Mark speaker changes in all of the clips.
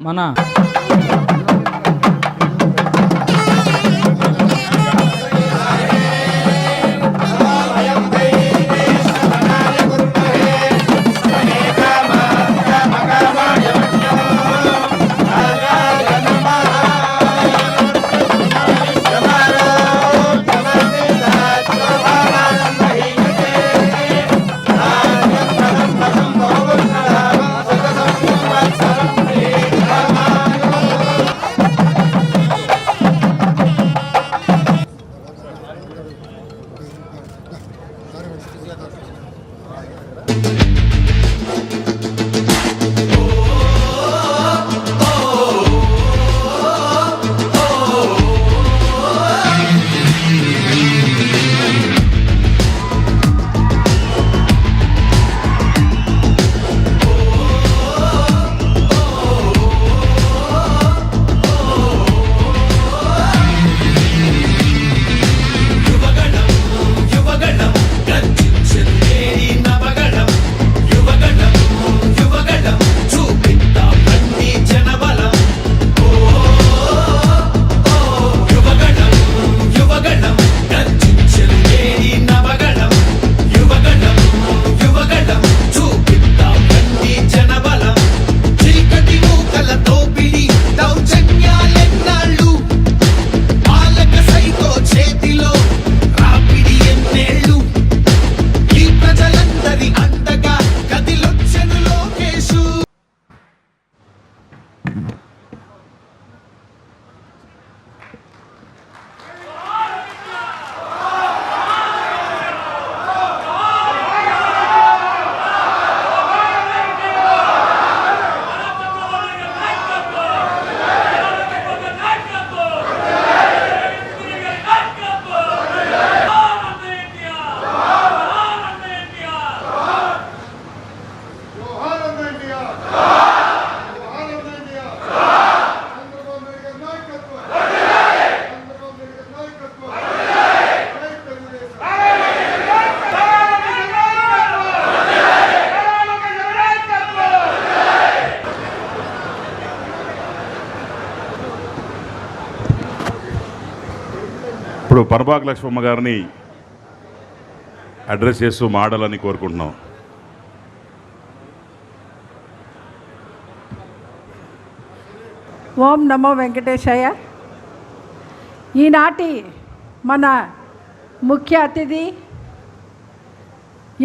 Speaker 1: మన
Speaker 2: ఇప్పుడు పరభాగ లక్ష్మమ్మ గారిని అడ్రస్ చేస్తూ మాడాలని కోరుకుంటున్నాం.
Speaker 3: ఓం నమో వెంకటేశాయ. ఈనాటి మన ముఖ్య అతిథి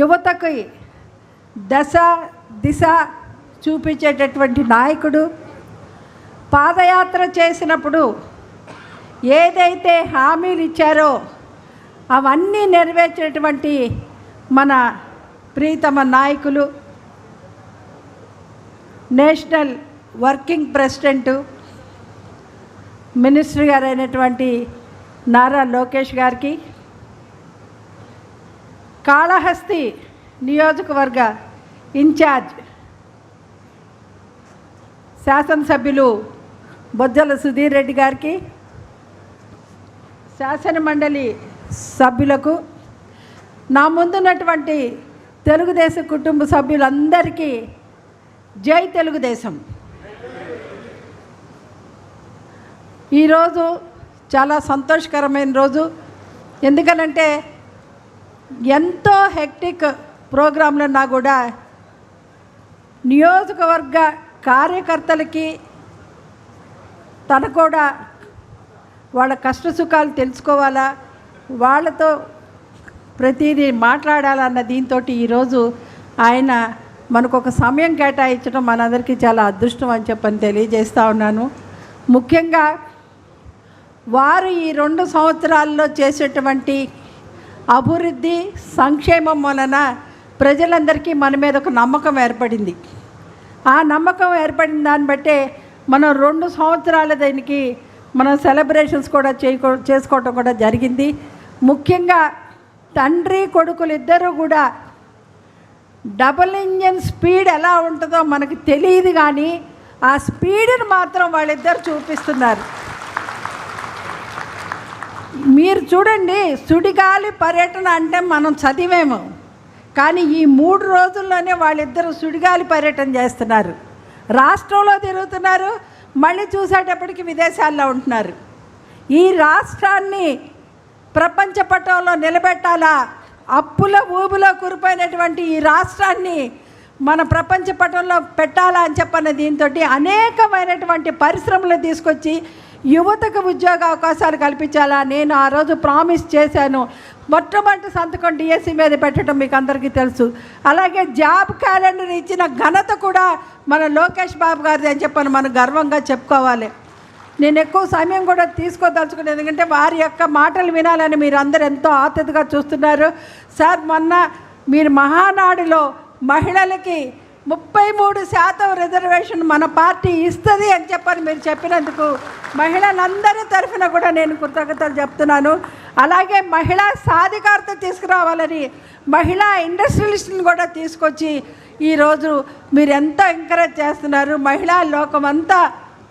Speaker 3: యువతకి దిశ చూపించేటటువంటి నాయకుడు. పాదయాత్ర చేసినప్పుడు ఏదైతే హామీలు ఇచ్చారో అవన్నీ నెరవేర్చేటువంటి మన ప్రీతమ నాయకులు, నేషనల్ వర్కింగ్ ప్రెసిడెంటు, మినిస్టర్ గారు అయినటువంటి నారా లోకేష్ గారికి, కాళహస్తి నియోజకవర్గ ఇన్ఛార్జ్ శాసనసభ్యులు బొజ్జల సుధీర్ రెడ్డి గారికి, శాసన మండలి సభ్యులకు, నా ముందున్నటువంటి తెలుగుదేశం కుటుంబ సభ్యులందరికీ జై తెలుగుదేశం. ఈరోజు చాలా సంతోషకరమైన రోజు. ఎందుకనంటే ఎంతో హెక్టిక్ ప్రోగ్రాంలన్నా కూడా నియోజకవర్గ కార్యకర్తలకి తన కూడా వాళ్ళ కష్టసుఖాలు తెలుసుకోవాలా, వాళ్ళతో ప్రతిదీ మాట్లాడాలన్న దీంతో ఈరోజు ఆయన మనకు ఒక సమయం కేటాయించడం మనందరికీ చాలా అదృష్టం అని చెప్పని తెలియజేస్తూ ఉన్నాను. ముఖ్యంగా వారు ఈ 2 సంవత్సరాల్లో చేసేటువంటి అభివృద్ధి సంక్షేమం వలన ప్రజలందరికీ మన మీద ఒక నమ్మకం ఏర్పడింది. ఆ నమ్మకం ఏర్పడిన దాన్ని బట్టే మనం 2 సంవత్సరాల దానికి మనం సెలబ్రేషన్స్ కూడా చేసుకోవటం కూడా జరిగింది. ముఖ్యంగా తండ్రి కొడుకులు ఇద్దరు కూడా డబుల్ ఇంజన్ స్పీడ్ ఎలా ఉంటుందో మనకు తెలియదు, కానీ ఆ స్పీడ్ని మాత్రం వాళ్ళిద్దరు చూపిస్తున్నారు. మీరు చూడండి, సుడిగాలి పర్యటన అంటే మనం చదివేము, కానీ ఈ 3 రోజుల్లోనే వాళ్ళిద్దరూ సుడిగాలి పర్యటన చేస్తున్నారు. రాష్ట్రంలో తిరుగుతున్నారు, మళ్ళీ చూసేటప్పటికి విదేశాల్లో ఉంటున్నారు. ఈ రాష్ట్రాన్ని ప్రపంచ పటంలో నిలబెట్టాలా? అప్పుల ఊబిలో కూరిపోయినటువంటి ఈ రాష్ట్రాన్ని మన ప్రపంచ పటంలో పెట్టాలా అని చెప్పన్న దీంతో అనేకమైనటువంటి పరిశ్రమలు తీసుకొచ్చి యువతకు ఉద్యోగ అవకాశాలు కల్పించాలా. నేను ఆ రోజు ప్రామిస్ చేశాను. మొట్టమొదటి సంతకం డిఎస్సి మీద పెట్టడం మీకు అందరికీ తెలుసు. అలాగే జాబ్ క్యాలెండర్ ఇచ్చిన ఘనత కూడా మన లోకేష్ బాబు గారిది అని చెప్పని మనం గర్వంగా చెప్పుకోవాలి. నేను ఎక్కువ సమయం కూడా తీసుకోదలుచుకున్నాను, ఎందుకంటే వారి యొక్క మాటలు వినాలని మీరు అందరూ ఎంతో ఆతృతగా చూస్తున్నారు. సార్, మొన్న మీరు మహానాడులో మహిళలకి 33% రిజర్వేషన్ మన పార్టీ ఇస్తుంది అని చెప్పని మీరు చెప్పినందుకు మహిళలందరి తరఫున కూడా నేను కృతజ్ఞతలు చెప్తున్నాను. అలాగే మహిళా సాధికారత తీసుకురావాలని మహిళా ఇండస్ట్రియలిస్ట్ని కూడా తీసుకొచ్చి ఈరోజు మీరు ఎంతో ఎంకరేజ్ చేస్తున్నారు. మహిళా లోకమంతా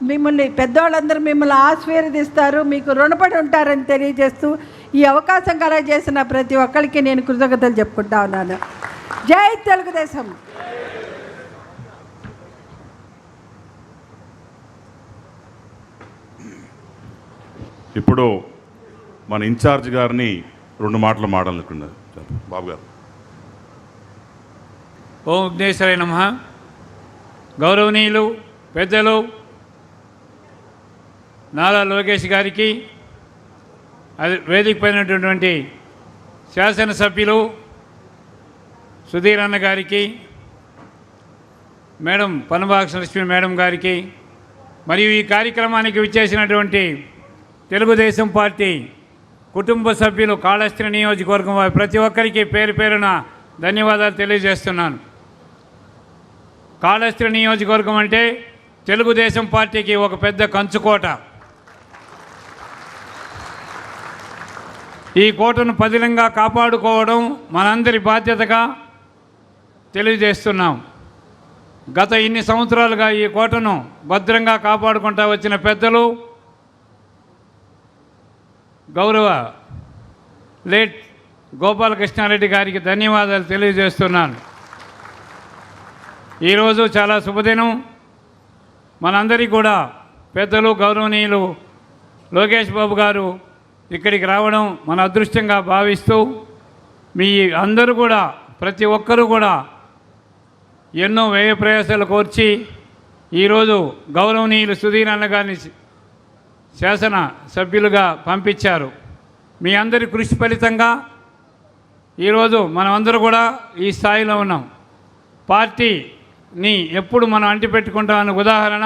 Speaker 3: మిమ్మల్ని, పెద్దవాళ్ళందరూ మిమ్మల్ని ఆశీర్వదిస్తారు, మీకు రుణపడి ఉంటారని తెలియజేస్తూ ఈ అవకాశం కలగజేసిన ప్రతి ఒక్కరికి నేను కృతజ్ఞతలు చెప్పుకుంటా ఉన్నాను. జై తెలుగుదేశం.
Speaker 2: ఇప్పుడు మన ఇన్ఛార్జ్ గారిని 2 మాటలు మాట్లాడుకున్నారు. బాబు గారు.
Speaker 1: ఓం విఘ్నేశ్వరాయ నమః. గౌరవనీయులు పెద్దలు నారా లోకేష్ గారికి, అది వేదిక పైనటువంటి శాసనసభ్యులు సుధీర్ అన్న గారికి, మేడం పనబాక లక్ష్మి మేడం గారికి, మరియు ఈ కార్యక్రమానికి విచ్చేసినటువంటి తెలుగుదేశం పార్టీ కుటుంబ సభ్యులు, కాళహస్తి నియోజకవర్గం వారి ప్రతి ఒక్కరికి పేరు పేరున ధన్యవాదాలు తెలియజేస్తున్నాను. కాళహస్తి నియోజకవర్గం అంటే తెలుగుదేశం పార్టీకి ఒక పెద్ద కంచుకోట. ఈ కోటను పదిలంగా కాపాడుకోవడం మనందరి బాధ్యతగా తెలియజేస్తున్నాం. గత ఇన్ని సంవత్సరాలుగా ఈ కోటను భద్రంగా కాపాడుకుంటూ వచ్చిన పెద్దలు గౌరవ లేట్ గోపాలకృష్ణారెడ్డి గారికి ధన్యవాదాలు తెలియజేస్తున్నాను. ఈరోజు చాలా శుభదినం. మనందరికీ కూడా పెద్దలు గౌరవనీయులు లోకేష్ బాబు గారు ఇక్కడికి రావడం మన అదృష్టంగా భావిస్తూ, మీ అందరూ కూడా ప్రతి ఒక్కరూ కూడా ఎన్నో వ్యయ ప్రయాసాలు కోర్చి ఈరోజు గౌరవనీయులు సుధీర్ అన్న గారిని శాసన సభ్యులుగా పంపించారు. మీ అందరి కృషి ఫలితంగా ఈరోజు మనమందరూ కూడా ఈ స్థాయిలో ఉన్నాం. పార్టీని ఎప్పుడు మనం అంటిపెట్టుకుంటామన్న ఉదాహరణ,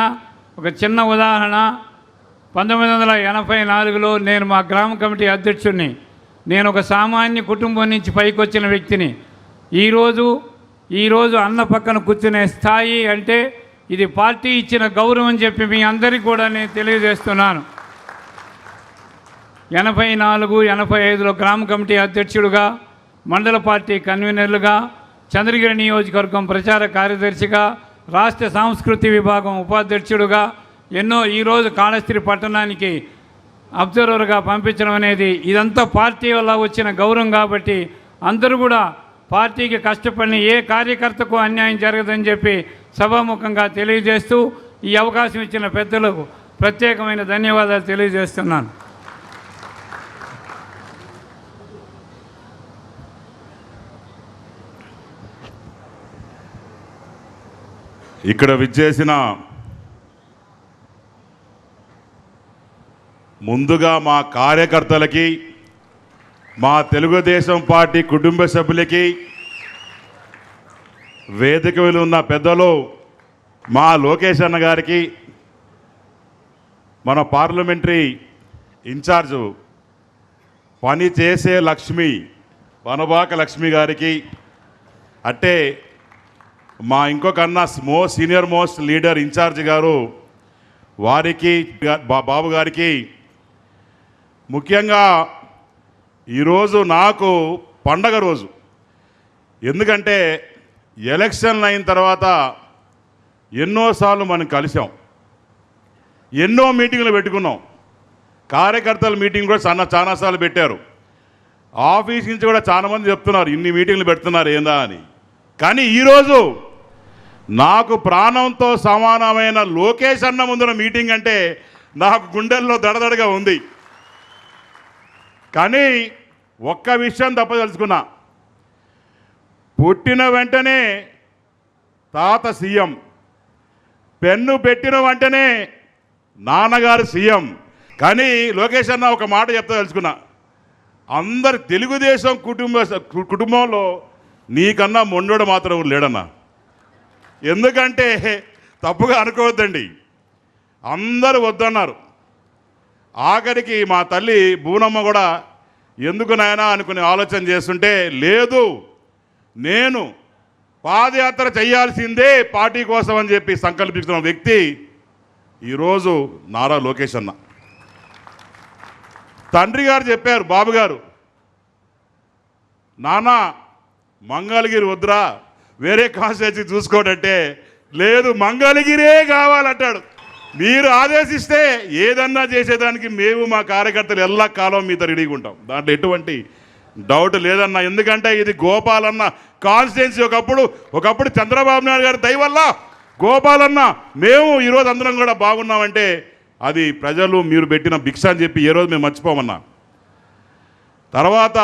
Speaker 1: ఒక చిన్న ఉదాహరణ, 1984లో నేను మా గ్రామ కమిటీ అధ్యక్షుడిని. నేను ఒక సామాన్య కుటుంబం నుంచి పైకి వచ్చిన వ్యక్తిని. ఈరోజు అన్న పక్కన కూర్చునే స్థాయి అంటే ఇది పార్టీ ఇచ్చిన గౌరవం అని చెప్పి మీ అందరికీ కూడా నేను తెలియజేస్తున్నాను. 84, 85లో గ్రామ కమిటీ అధ్యక్షుడుగా, మండల పార్టీ కన్వీనర్లుగా, చంద్రగిరి నియోజకవర్గం ప్రచార కార్యదర్శిగా, రాష్ట్ర సాంస్కృతి విభాగం ఉపాధ్యక్షుడుగా, ఎన్నో ఈరోజు కాళహస్తి పట్టణానికి అబ్జర్వర్గా పంపించడం అనేది ఇదంతా పార్టీ వల్ల వచ్చిన గౌరవం. కాబట్టి అందరూ కూడా పార్టీకి కష్టపడిన ఏ కార్యకర్తకు అన్యాయం జరగదని చెప్పి సభాముఖంగా తెలియజేస్తూ ఈ అవకాశం ఇచ్చిన పెద్దలకు ప్రత్యేకమైన ధన్యవాదాలు తెలియజేస్తున్నాను.
Speaker 2: ఇక్కడ విచ్చేసిన ముందుగా మా కార్యకర్తలకి, మా తెలుగుదేశం పార్టీ కుటుంబ సభ్యులకి, వేదిక మీద ఉన్న పెద్దలు మా లోకేష్ అన్న గారికి, మన పార్లమెంటరీ ఇన్ఛార్జు పని చేసే లక్ష్మి పనబాక లక్ష్మి గారికి, అంటే మా ఇంకొక అన్న సీనియర్ మోస్ట్ లీడర్ ఇన్ఛార్జ్ గారు వారికి, బాబు గారికి, ముఖ్యంగా ఈరోజు నాకు పండగ రోజు. ఎందుకంటే ఎలక్షన్ అయిన తర్వాత ఎన్నోసార్లు మనం కలిసాం, ఎన్నో మీటింగ్లు పెట్టుకున్నాం. కార్యకర్తల మీటింగ్ కూడా చాలాసార్లు పెట్టారు. ఆఫీస్ నుంచి కూడా చాలామంది చెప్తున్నారు ఇన్ని మీటింగ్లు పెడుతున్నారు ఏందా అని. కానీ ఈరోజు నాకు ప్రాణంతో సమానమైన లోకేష్ అన్న ముందున మీటింగ్ అంటే నాకు గుండెల్లో దడదడగా ఉంది. కానీ ఒక్క విషయం తప్పదలుచుకున్నా, పుట్టిన వెంటనే తాత సీఎం, పెన్ను పెట్టిన వెంటనే నాన్నగారు సీఎం. కానీ లోకేష్ అన్న ఒక మాట తెలుసుకున్నా, అందరు తెలుగుదేశం కుటుంబంలో నీకన్నా మొండోడు మాత్రం లేడన్నా. ఎందుకంటే తప్పుగా అనుకోవద్దండి, అందరూ వద్దన్నారు. ఆఖరికి మా తల్లి బూనమ్మ కూడా ఎందుకు నాయనా అనుకుని ఆలోచన చేస్తుంటే, లేదు నేను పాదయాత్ర చేయాల్సిందే పార్టీ కోసం అని చెప్పి సంకల్పిస్తున్న వ్యక్తి ఈరోజు నారా లోకేష్ అన్న. తండ్రి గారు చెప్పారు, బాబు గారు, నాన్న మంగళగిరి వద్దురా, వేరే కాన్స్టిట్యూన్సీ చూసుకోడంటే, లేదు మంగళగిరే కావాలంటాడు. మీరు ఆదేశిస్తే ఏదన్నా చేసేదానికి మేము మా కార్యకర్తలు ఎల్ల కాలం మీతో రెడీగా ఉంటాం, దాంట్లో ఎటువంటి డౌట్ లేదన్నా. ఎందుకంటే ఇది గోపాలన్న కాన్స్టిట్యున్సీ. ఒకప్పుడు చంద్రబాబు నాయుడు గారి దయ వల్ల గోపాలన్న మేము ఈరోజు అందరం కూడా బాగున్నామంటే అది ప్రజలు మీరు పెట్టిన భిక్ష అని చెప్పి ఏ రోజు మేము మర్చిపోమన్నా. తర్వాత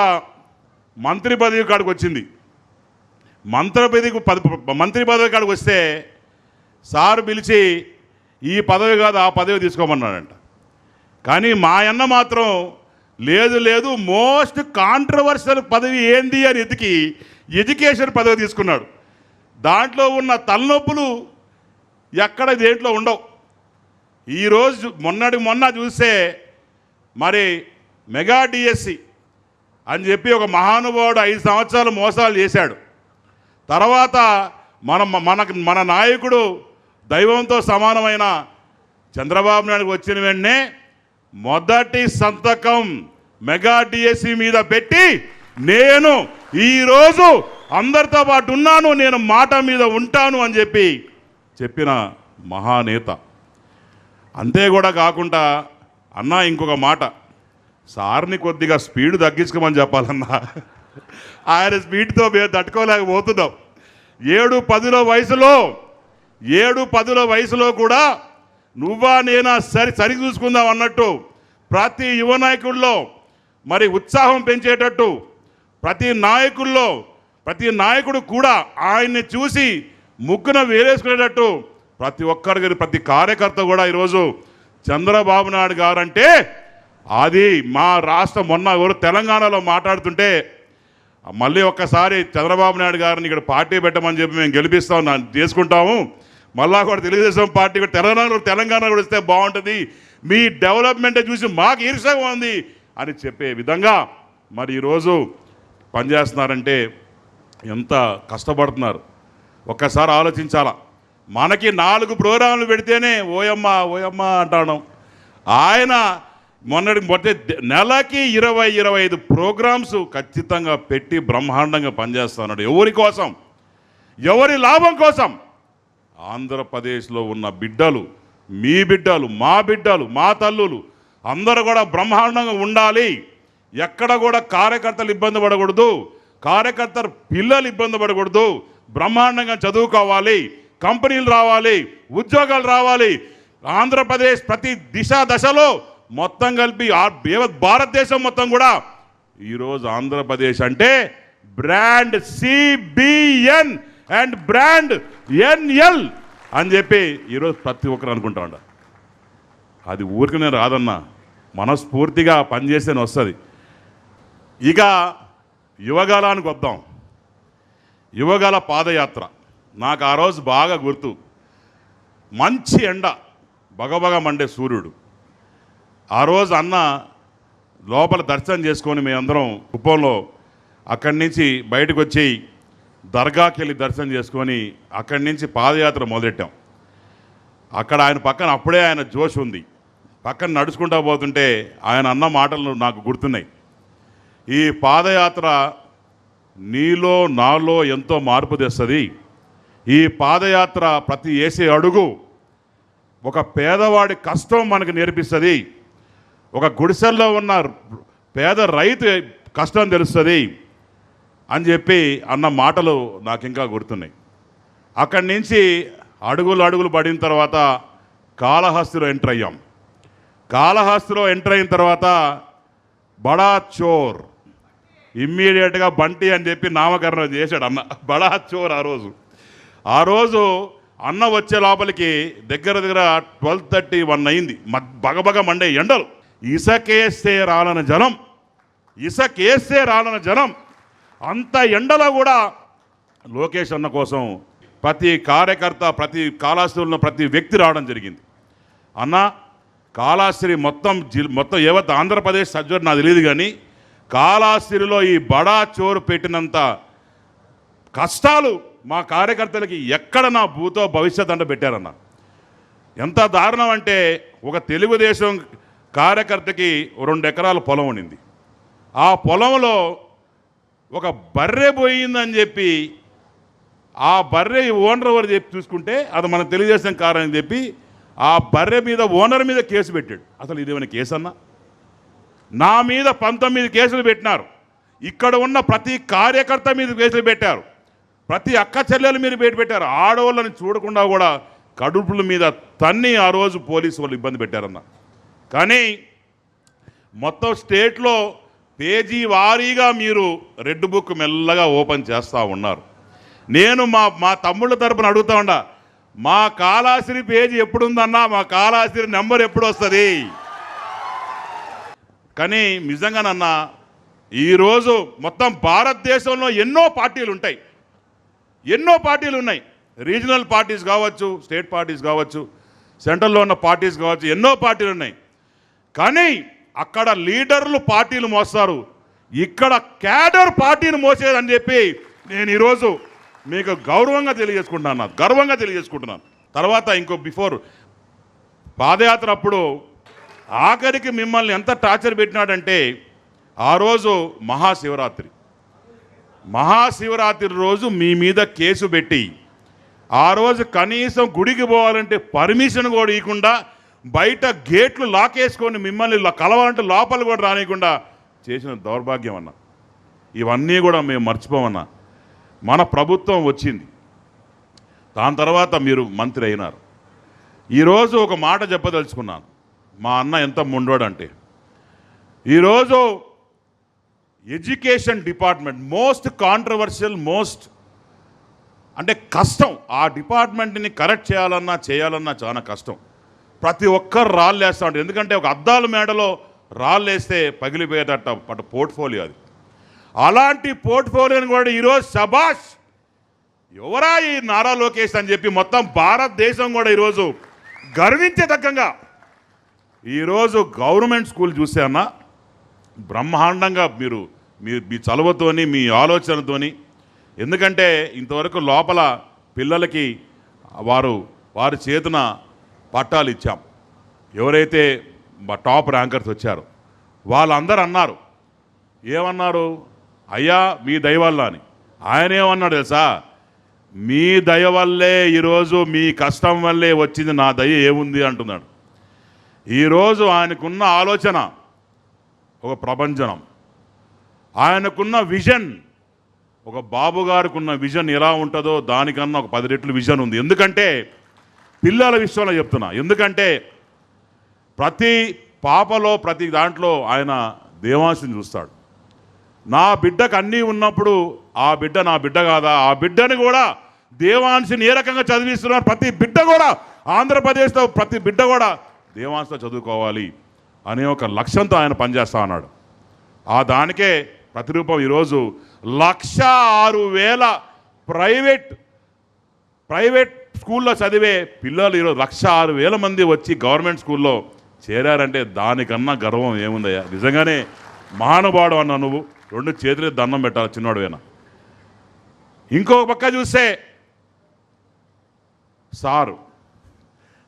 Speaker 2: మంత్రి పదవి కాడికి వచ్చింది. మంత్రి పదవి కాడికి వస్తే సారు పిలిచి ఈ పదవి కాదు ఆ పదవి తీసుకోమన్నాడంట. కానీ మా అన్న మాత్రం లేదు మోస్ట్ కాంట్రవర్షియల్ పదవి ఏంది అని ఎతికి ఎడ్యుకేషన్ పదవి తీసుకున్నాడు. దాంట్లో ఉన్న తలనొప్పులు ఎక్కడ దేంట్లో ఉండవు. ఈరోజు మొన్న చూస్తే మరి మెగా డిఎస్సి అని చెప్పి ఒక మహానుభావుడు 5 సంవత్సరాలు మోసాలు చేశాడు. తర్వాత మన నాయకుడు దైవంతో సమానమైన చంద్రబాబు నాయుడు వచ్చిన వెంటనే మొదటి సంతకం మెగా డిఎస్సి మీద పెట్టి నేను ఈరోజు అందరితో పాటు ఉన్నాను, నేను మాట మీద ఉంటాను అని చెప్పిన మహానేత. అంతే కూడా కాకుండా అన్న ఇంకొక మాట, సార్ని కొద్దిగా స్పీడ్ తగ్గించుకోమని చెప్పాలన్నా. ఆయన స్పీడ్తో మేము తట్టుకోలేకపోతున్నాం. 7-10 వయసులో కూడా నువ్వా నేనా సరి చూసుకుందాం అన్నట్టు ప్రతి యువ నాయకుల్లో మరి ఉత్సాహం పెంచేటట్టు ప్రతి నాయకుడు కూడా ఆయన్ని చూసి ముగ్గున వేరేసుకునేటట్టు ప్రతి ఒక్కరికి ప్రతి కార్యకర్త కూడా ఈరోజు చంద్రబాబు నాయుడు గారు అంటే అది మా రాష్ట్రం. మొన్న ఎవరు తెలంగాణలో మాట్లాడుతుంటే మళ్ళీ ఒక్కసారి చంద్రబాబు నాయుడు గారిని ఇక్కడ పార్టీ పెట్టమని చెప్పి మేము గెలిపిస్తాం చేసుకుంటాము, మళ్ళా కూడా తెలుగుదేశం పార్టీ కూడా తెలంగాణ కూడా వస్తే బాగుంటుంది, మీ డెవలప్మెంట్ చూసి మాకు ఈర్ష్యగా ఉంది అని చెప్పే విధంగా మరి ఈరోజు పనిచేస్తున్నారంటే ఎంత కష్టపడుతున్నారు ఒక్కసారి ఆలోచించాలా. మనకి 4 ప్రోగ్రాంలు పెడితేనే ఓయమ్మ అంటాను. ఆయన మొదటి నెలకి 20-25 ప్రోగ్రామ్స్ ఖచ్చితంగా పెట్టి బ్రహ్మాండంగా పనిచేస్తున్నాడు. ఎవరి కోసం? ఎవరి లాభం కోసం? ఆంధ్రప్రదేశ్లో ఉన్న బిడ్డలు, మీ బిడ్డలు, మా బిడ్డలు, మా తల్లులు అందరూ కూడా బ్రహ్మాండంగా ఉండాలి. ఎక్కడ కూడా కార్యకర్తలు ఇబ్బంది పడకూడదు, కార్యకర్తల పిల్లలు ఇబ్బంది పడకూడదు, బ్రహ్మాండంగా చదువుకోవాలి, కంపెనీలు రావాలి, ఉద్యోగాలు రావాలి. ఆంధ్రప్రదేశ్ ప్రతి దశలో మొత్తం కలిపి భారతదేశం మొత్తం కూడా ఈరోజు ఆంధ్రప్రదేశ్ అంటే brand CBN and brand NL అని చెప్పి ఈరోజు ప్రతి ఒక్కరు అనుకుంటా ఉంటారు. అది ఊరికనే రాదన్నా, మనస్ఫూర్తిగా పనిచేస్తేనే వస్తుంది. ఇక యువగాలానికి వద్దాం. యువగాల పాదయాత్ర నాకు ఆ రోజు బాగా గుర్తు. మంచి ఎండ, బగబగ మండే సూర్యుడు. ఆ రోజు అన్న లోపల దర్శనం చేసుకొని మేమందరం కుప్పంలో అక్కడి నుంచి బయటకు వచ్చి దర్గాకి వెళ్ళి దర్శనం చేసుకొని అక్కడి నుంచి పాదయాత్ర మొదలెట్టాం. అక్కడ ఆయన పక్కన అప్పుడే ఆయన జోష్ ఉంది. పక్కన నడుచుకుంటూ పోతుంటే ఆయన అన్న మాటలు నాకు గుర్తున్నాయి. ఈ పాదయాత్ర నీలో నాలో ఎంతో మార్పు తెస్తుంది. ఈ పాదయాత్ర ప్రతి వేసే అడుగు ఒక పేదవాడి కష్టం మనకు నేర్పిస్తుంది. ఒక గుడిసెల్లో ఉన్న పేద రైతు కష్టం తెలుస్తుంది అని చెప్పి అన్న మాటలు నాకు ఇంకా గుర్తున్నాయి. అక్కడి నుంచి అడుగులు పడిన తర్వాత కాళహస్తిలో ఎంటర్ అయ్యాం. కాళహస్తిలో ఎంటర్ అయిన తర్వాత బడా చోర్ ఇమ్మీడియట్గా బంటి అని చెప్పి నామకరణం చేశాడు అన్న. బడా చోర్ ఆ రోజు అన్న వచ్చే లోపలికి దగ్గర 12:30, 1 అయింది. బగబగ మండే ఎండలు, ఇసకేస్తే రాలన జనం. అంత ఎండలో కూడా లోకేష్ అన్న కోసం ప్రతి కార్యకర్త, ప్రతి కాళహస్తిలో ప్రతి వ్యక్తి రావడం జరిగింది. అన్న కాళహస్తి మొత్తం యావత్ ఆంధ్రప్రదేశ్ సజ్జడు నాకు తెలియదు, కానీ కాళహస్తిలో ఈ బడా చోరు పెట్టినంత కష్టాలు మా కార్యకర్తలకి ఎక్కడ నా భూతో భవిష్యత్ అంట పెట్టారన్న. ఎంత దారుణం అంటే, ఒక తెలుగుదేశం కార్యకర్తకి 2 ఎకరాల పొలం ఉండింది. ఆ పొలంలో ఒక బర్రె పోయిందని చెప్పి ఆ బర్రె ఓనర్ ఎవరు చెప్పి చూసుకుంటే అది మన తెలుగుదేశం కారని చెప్పి ఆ బర్రె మీద ఓనర్ మీద కేసు పెట్టాడు. అసలు ఇదేమైనా కేసు అన్నా? నా మీద 19 కేసులు పెట్టినారు. ఇక్కడ ఉన్న ప్రతి కార్యకర్త మీద కేసులు పెట్టారు. ప్రతి అక్క చెల్లెల మీద పెట్టారు. ఆడవాళ్ళని చూడకుండా కూడా కడుపుల మీద తన్ని ఆ రోజు పోలీసు వాళ్ళు ఇబ్బంది పెట్టారన్న. కానీ మొత్తం స్టేట్లో పేజీ వారీగా మీరు రెడ్ బుక్ మెల్లగా ఓపెన్ చేస్తూ ఉన్నారు. నేను మా తమ్ముళ్ళ తరపున అడుగుతా ఉండా, మా కాళహస్తి పేజీ ఎప్పుడుందన్నా, మా కాళహస్తి నెంబర్ ఎప్పుడు వస్తుంది? కానీ నిజంగానన్నా ఈరోజు మొత్తం భారతదేశంలో ఎన్నో పార్టీలు ఉన్నాయి. రీజనల్ పార్టీస్ కావచ్చు, స్టేట్ పార్టీస్ కావచ్చు, సెంట్రల్లో ఉన్న పార్టీస్ కావచ్చు, ఎన్నో పార్టీలు ఉన్నాయి. కానీ అక్కడ లీడర్లు పార్టీలు మోస్తారు, ఇక్కడ క్యాడర్ పార్టీని మోసేదని చెప్పి నేను ఈరోజు మీకు గర్వంగా తెలియజేసుకుంటున్నాను. తర్వాత ఇంకో బిఫోర్ పాదయాత్ర అప్పుడు ఆఖరికి మిమ్మల్ని ఎంత టార్చర్ పెట్టినాడంటే, ఆ రోజు మహాశివరాత్రి రోజు మీ మీద కేసు పెట్టి, ఆ రోజు కనీసం గుడికి పోవాలంటే పర్మిషన్ కూడా ఇవ్వకుండా బయట గేట్లు లాకేసుకొని మిమ్మల్ని కలవాలంటే లోపల కూడా రానియకుండా చేసిన దౌర్భాగ్యం అన్న. ఇవన్నీ కూడా మేము మర్చిపోమన్నా. మన ప్రభుత్వం వచ్చింది, దాని తర్వాత మీరు మంత్రి అయినారు. ఈరోజు ఒక మాట చెప్పదలుచుకున్నాను. మా అన్న ఎంత ముండోడంటే, ఈరోజు ఎడ్యుకేషన్ డిపార్ట్మెంట్ మోస్ట్ కాంట్రవర్షియల్, అంటే కష్టం. ఆ డిపార్ట్మెంట్ని కరెక్ట్ చేయాలన్నా చాలా కష్టం. ప్రతి ఒక్కరు రాళ్ళు వేస్తూ ఉంటారు. ఎందుకంటే ఒక అద్దాల మేడలో రాళ్ళు వేస్తే పగిలిపోయేటట్టు పోర్ట్ఫోలియో అది. అలాంటి పోర్ట్ఫోలియోని కూడా ఈరోజు శబాష్ ఎవరా ఈ నారా లోకేష్ అని చెప్పి మొత్తం భారతదేశం కూడా ఈరోజు గర్వించేదగ్గంగా ఈరోజు గవర్నమెంట్ స్కూల్ చూస్తే అన్న బ్రహ్మాండంగా మీరు మీ చలువతోని, మీ ఆలోచనతోని, ఎందుకంటే ఇంతవరకు లోపల పిల్లలకి వారి చేతున పట్టాలు ఇచ్చాం. ఎవరైతే టాప్ ర్యాంకర్స్ వచ్చారో వాళ్ళందరూ అన్నారు, ఏమన్నారు? అయ్యా మీ దయ వల్ల అని. ఆయన ఏమన్నాడు తెలుసా? మీ దయ వల్లే ఈరోజు, మీ కష్టం వల్లే వచ్చింది, నా దయ ఏముంది అంటున్నాడు. ఈరోజు ఆయనకున్న ఆలోచన ఒక ప్రభంజనం, ఆయనకున్న విజన్, ఒక బాబు గారికి ఉన్న విజన్ ఎలా ఉంటుందో దానికన్నా ఒక 10 రెట్లు విజన్ ఉంది. ఎందుకంటే పిల్లల విషయంలో చెప్తున్నా, ఎందుకంటే ప్రతి పాపలో ప్రతి దాంట్లో ఆయన దేవాంశని చూస్తాడు. నా బిడ్డకు అన్నీ ఉన్నప్పుడు ఆ బిడ్డ నా బిడ్డ కాదా? ఆ బిడ్డని కూడా దేవాంశని ఏ రకంగా చదివిస్తున్నారు? ప్రతి బిడ్డ కూడా ఆంధ్రప్రదేశ్లో ప్రతి బిడ్డ కూడా దేవాంశతో చదువుకోవాలి అనే ఒక లక్ష్యంతో ఆయన పనిచేస్తా అన్నాడు. ఆ దానికే ప్రతిరూపం ఈరోజు 106,000 ప్రైవేట్ స్కూల్లో చదివే పిల్లలు ఈరోజు 106,000 మంది వచ్చి గవర్నమెంట్ స్కూల్లో చేరారంటే దానికన్నా గర్వం ఏముందయ్యా? నిజంగానే మహానుభావుడు అన్నా నువ్వు. 2 చేతులు దండం పెట్టాలి చిన్నోడువేనా. ఇంకొక పక్క చూస్తే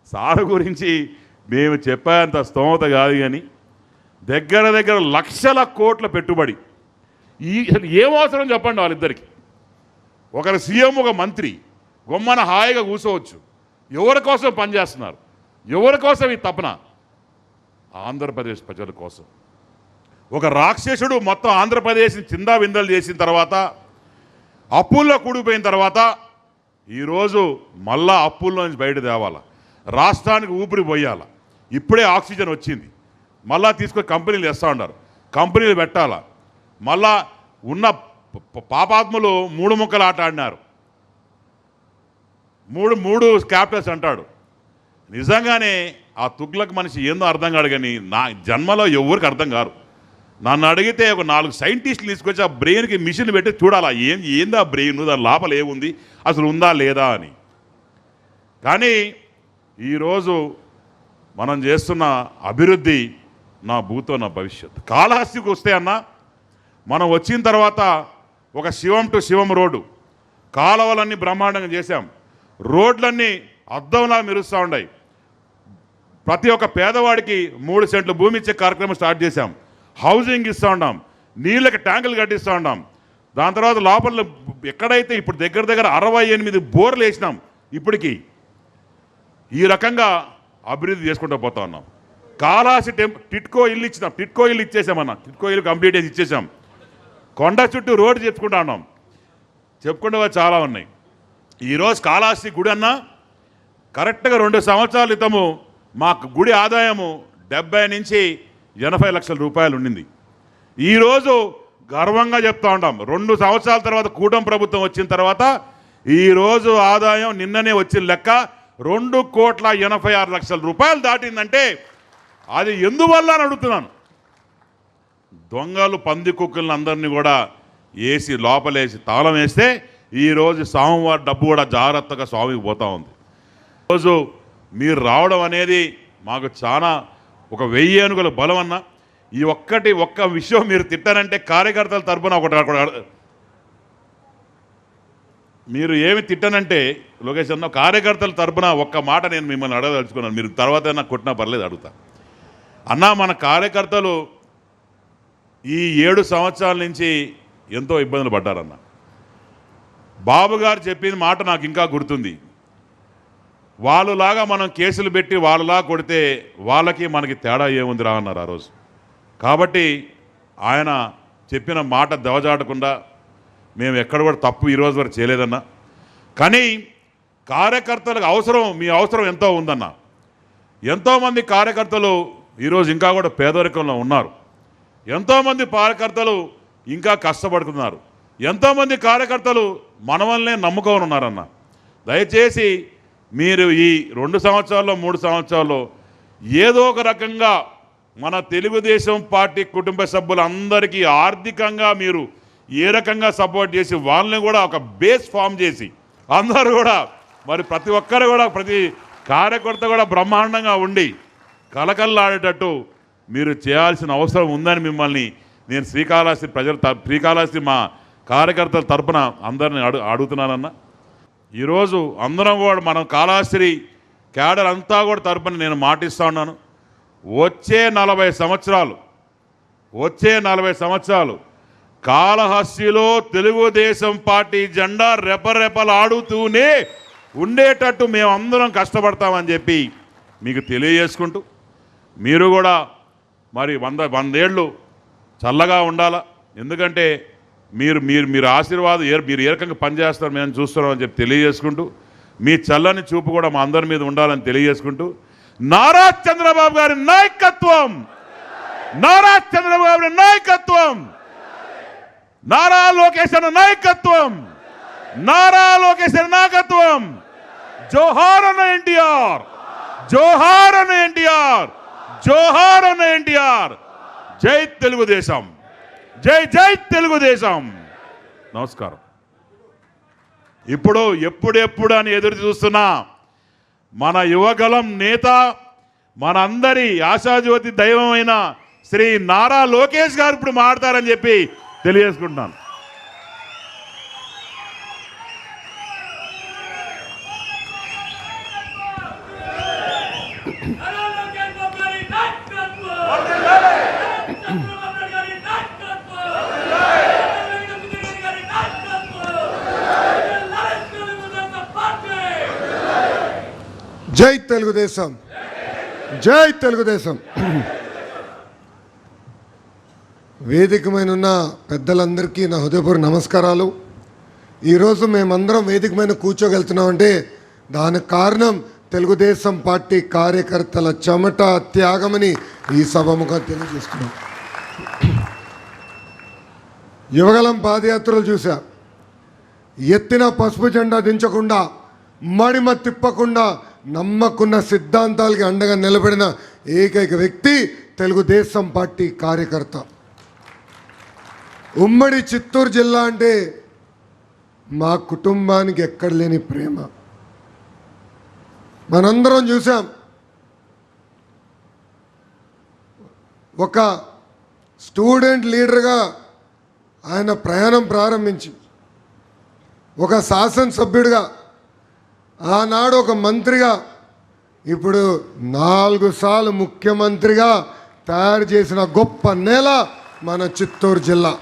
Speaker 2: సారు గురించి మేము చెప్పేంత స్తోమత కాదు, కానీ దగ్గర లక్షల కోట్ల పెట్టుబడి. ఏం అవసరం చెప్పండి వాళ్ళిద్దరికి? ఒకరు సీఎం, ఒక మంత్రి గొమ్మన హాయిగా కూర్చోవచ్చు. ఎవరి కోసం పనిచేస్తున్నారు? ఎవరి కోసం ఈ తపన? ఆంధ్రప్రదేశ్ ప్రజల కోసం. ఒక రాక్షసుడు మొత్తం ఆంధ్రప్రదేశ్ని చిందావిందలు చేసిన తర్వాత, అప్పుల్లో కూడిపోయిన తర్వాత ఈరోజు మళ్ళా అప్పుల్లో నుంచి బయట తేవాలా, రాష్ట్రానికి ఊపిరి పోయాల. ఇప్పుడే ఆక్సిజన్ వచ్చింది, మళ్ళా తీసుకొని కంపెనీలు తెస్తూ ఉన్నారు, కంపెనీలు పెట్టాలా. మళ్ళా ఉన్న పాపాత్ములు మూడు ముక్కలు ఆట ఆడినారు, మూడు క్యాపిటల్స్ అంటాడు. నిజంగానే ఆ తుగ్లక్ మనిషి ఏందో అర్థం కాడు, కానీ నా జన్మలో ఎవరికి అర్థం కాదు. నన్ను అడిగితే ఒక 4 సైంటిస్టులు తీసుకొచ్చి ఆ బ్రెయిన్కి మిషన్ పెట్టి చూడాలా ఏంది ఆ బ్రెయిన్, దాని లోపల ఏముంది, అసలు ఉందా లేదా అని. కానీ ఈరోజు మనం చేస్తున్న అభివృద్ధి నా భూతో నా భవిష్యత్. కాళహస్తికి వస్తే అన్న, మనం వచ్చిన తర్వాత ఒక శివం టు శివం రోడ్డు, కాలువలన్నీ బ్రహ్మాండంగా చేశాం, రోడ్లన్నీ అద్దంలా మెరుస్తూ ఉన్నాయి. ప్రతి ఒక్క పేదవాడికి 3 సెంట్లు భూమి ఇచ్చే కార్యక్రమం స్టార్ట్ చేశాం, హౌసింగ్ ఇస్తూ ఉన్నాం, నీళ్ళకి ట్యాంకులు కట్టిస్తూ ఉన్నాం. దాని తర్వాత లోపల ఎక్కడైతే ఇప్పుడు దగ్గర 68 బోర్లు వేసినాం ఇప్పటికీ. ఈ రకంగా అభివృద్ధి చేసుకుంటూ పోతా ఉన్నాం. కాళహస్తి టిట్కో ఇల్లు ఇచ్చినాం, టిట్కో ఇల్లు ఇచ్చేసామన్నా, టిట్కో ఇల్లు కంప్లీట్ చేసి ఇచ్చేసాం. కొండ చుట్టూ రోడ్డు చెప్పుకుంటా ఉన్నాం, చెప్పుకుంటే చాలా ఉన్నాయి. ఈరోజు కాళహస్తి గుడి అన్నా కరెక్ట్గా 2 సంవత్సరాల క్రితము మాకు గుడి ఆదాయము 70 నుంచి 80 లక్షల రూపాయలు ఉండింది. ఈరోజు గర్వంగా చెప్తా ఉంటాం, 2 సంవత్సరాల తర్వాత కూటమి ప్రభుత్వం వచ్చిన తర్వాత ఈరోజు ఆదాయం నిన్ననే వచ్చిన లెక్క 2,86,00,000 రూపాయలు దాటిందంటే అది ఎందువల్ల అని అడుగుతున్నాను. దొంగలు పంది కుక్కలను అందరినీ కూడా వేసి లోపలేసి తాళం వేస్తే ఈరోజు స్వామివారి డబ్బు కూడా జాగ్రత్తగా స్వామికి పోతూ ఉంది. ఈరోజు మీరు రావడం అనేది మాకు చాలా ఒక 1000 ఏనుగుల బలం అన్న. ఈ ఒక్క విషయం మీరు తిట్టారంటే కార్యకర్తల తరపున ఒకటి మీరు ఏమి తిట్టనంటే లోకేష్ అన్న, కార్యకర్తల తరపున ఒక్క మాట నేను మిమ్మల్ని అడగదలుచుకున్నాను, మీరు తర్వాత నాకు కొట్టినా పర్లేదు అడుగుతా. అన్న, మన కార్యకర్తలు ఈ 7 సంవత్సరాల నుంచి ఎంతో ఇబ్బందులు పడ్డారన్న. బాబు గారు చెప్పిన మాట నాకు ఇంకా గుర్తుంది, వాళ్ళలాగా మనం కేసులు పెట్టి వాళ్ళలా కొడితే వాళ్ళకి మనకి తేడా ఏముందిరా అన్నారు ఆ రోజు. కాబట్టి ఆయన చెప్పిన మాట దవజాడకుండా మేము ఎక్కడ కూడా తప్పు ఈరోజు వరకు చేయలేదన్నా. కానీ కార్యకర్తలకు అవసరం, మీ అవసరం ఎంతో ఉందన్న. ఎంతోమంది కార్యకర్తలు ఈరోజు ఇంకా కూడా పేదరికంలో ఉన్నారు, ఎంతోమంది కార్యకర్తలు ఇంకా కష్టపడుతున్నారు, ఎంతోమంది కార్యకర్తలు మన వల్లనే నమ్ముకొని ఉన్నారన్న. దయచేసి మీరు ఈ 2 సంవత్సరాల్లో 3 సంవత్సరాల్లో ఏదో ఒక రకంగా మన తెలుగుదేశం పార్టీ కుటుంబ సభ్యులందరికీ ఆర్థికంగా మీరు ఏ రకంగా సపోర్ట్ చేసి వాళ్ళని కూడా ఒక బేస్ ఫామ్ చేసి అందరూ కూడా మరి ప్రతి ఒక్కరు కూడా ప్రతి కార్యకర్త కూడా బ్రహ్మాండంగా ఉండి కలకల్లాడేటట్టు మీరు చేయాల్సిన అవసరం ఉందని మిమ్మల్ని నేను శ్రీకాళహస్తి మా కార్యకర్తల తరపున అందరిని అడుగుతున్నానన్న. ఈరోజు అందరం కూడా మనం కాళహస్తి క్యాడర్ అంతా కూడా తరపున నేను మాటిస్తూ ఉన్నాను, వచ్చే 40 సంవత్సరాలు కాళహస్తిలో తెలుగుదేశం పార్టీ జెండా రెపరెపలాడుతూనే ఉండేటట్టు మేమందరం కష్టపడతామని చెప్పి మీకు తెలియజేసుకుంటూ, మీరు కూడా మరి 100 ఏళ్ళు చల్లగా ఉండాలా. ఎందుకంటే మీరు ఆశీర్వాదం మీరు ఏ రకంగా పనిచేస్తారు మేము చూస్తున్నామని చెప్పి తెలియజేసుకుంటూ, మీ చల్లని చూపు కూడా మా అందరి మీద ఉండాలని తెలియజేసుకుంటూ, నారా చంద్రబాబు గారి నాయకత్వం, నారా చంద్రబాబు గారి నాయకత్వం, నారా లోకేష్ నాయకత్వం, నారా లోకేష్ నాయకత్వం, జోహార్ అన్న ఎన్టీఆర్, జోహార్ అన్న ఎన్టీఆర్, జోహార్ అన్న ఎన్టీఆర్. జై తెలుగుదేశం, జై జై తెలుగుదేశం. నమస్కారం. ఇప్పుడు ఎప్పుడెప్పుడు అని ఎదురు చూస్తున్నా మన యువగలం నేత, మనందరి ఆశాజ్యోతి దైవమైన శ్రీ నారా లోకేష్ గారు ఇప్పుడు మాట్లాడతారని చెప్పి తెలియజేసుకుంటున్నాను.
Speaker 4: జై తెలుగుదేశం, జై తెలుగుదేశం. వేదిక మీద ఉన్న పెద్దలందరికీ నా హృదయపూర్వక నమస్కారాలు. ఈరోజు మేమందరం వేదిక మీద కూర్చోగలుగుతున్నామంటే దానికి కారణం తెలుగుదేశం పార్టీ కార్యకర్తల చెమట త్యాగమని ఈ సభముగా తెలియజేస్తున్నాం. యువగలం పాదయాత్రలు చూసా, ఎత్తిన పసుపు జెండా దించకుండా, మడిమ తిప్పకుండా నమ్మకున్న సిద్ధాంతాలకి అండగా నిలబడిన ఏకైక వ్యక్తి తెలుగుదేశం పార్టీ కార్యకర్త. ఉమ్మడి చిత్తూరు జిల్లా అంటే మా కుటుంబానికి ఎక్కడ లేని ప్రేమ. మనందరం చూసాం, ఒక స్టూడెంట్ లీడర్గా ఆయన ప్రయాణం ప్రారంభించి ఒక శాసనసభ్యుడిగా, ఆనాడు ఒక మంత్రిగా, ఇప్పుడు 4 సార్లు ముఖ్యమంత్రిగా తయారు చేసిన గొప్ప నేల మన చిత్తూరు జిల్లా.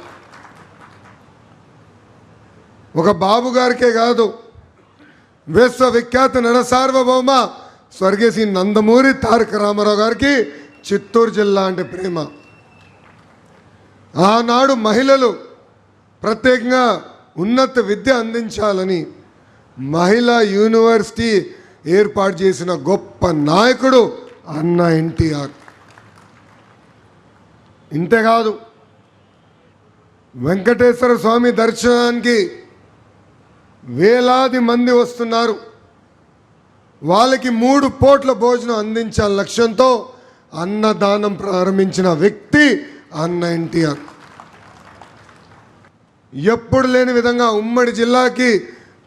Speaker 4: ఒక బాబు గారికే కాదు, విశ్వవిఖ్యాత నట సార్వభౌమ స్వర్గీయ శ్రీ నందమూరి తారక రామారావు గారికి చిత్తూరు జిల్లా అంటే ప్రేమ. ఆనాడు మహిళలు ప్రత్యేకంగా ఉన్నత విద్య అందించాలని మహిళా యూనివర్సిటీ ఏర్పాటు చేసిన గొప్ప నాయకుడు అన్న ఎన్టీఆర్. ఇంతేకాదు, వెంకటేశ్వర స్వామి దర్శనానికి వేలాది మంది వస్తున్నారు, వాళ్ళకి 3 పూట్ల భోజనం అందించాల లక్ష్యంతో అన్నదానం ప్రారంభించిన వ్యక్తి అన్న ఎన్టీఆర్. ఎప్పుడు లేని విధంగా ఉమ్మడి జిల్లాకి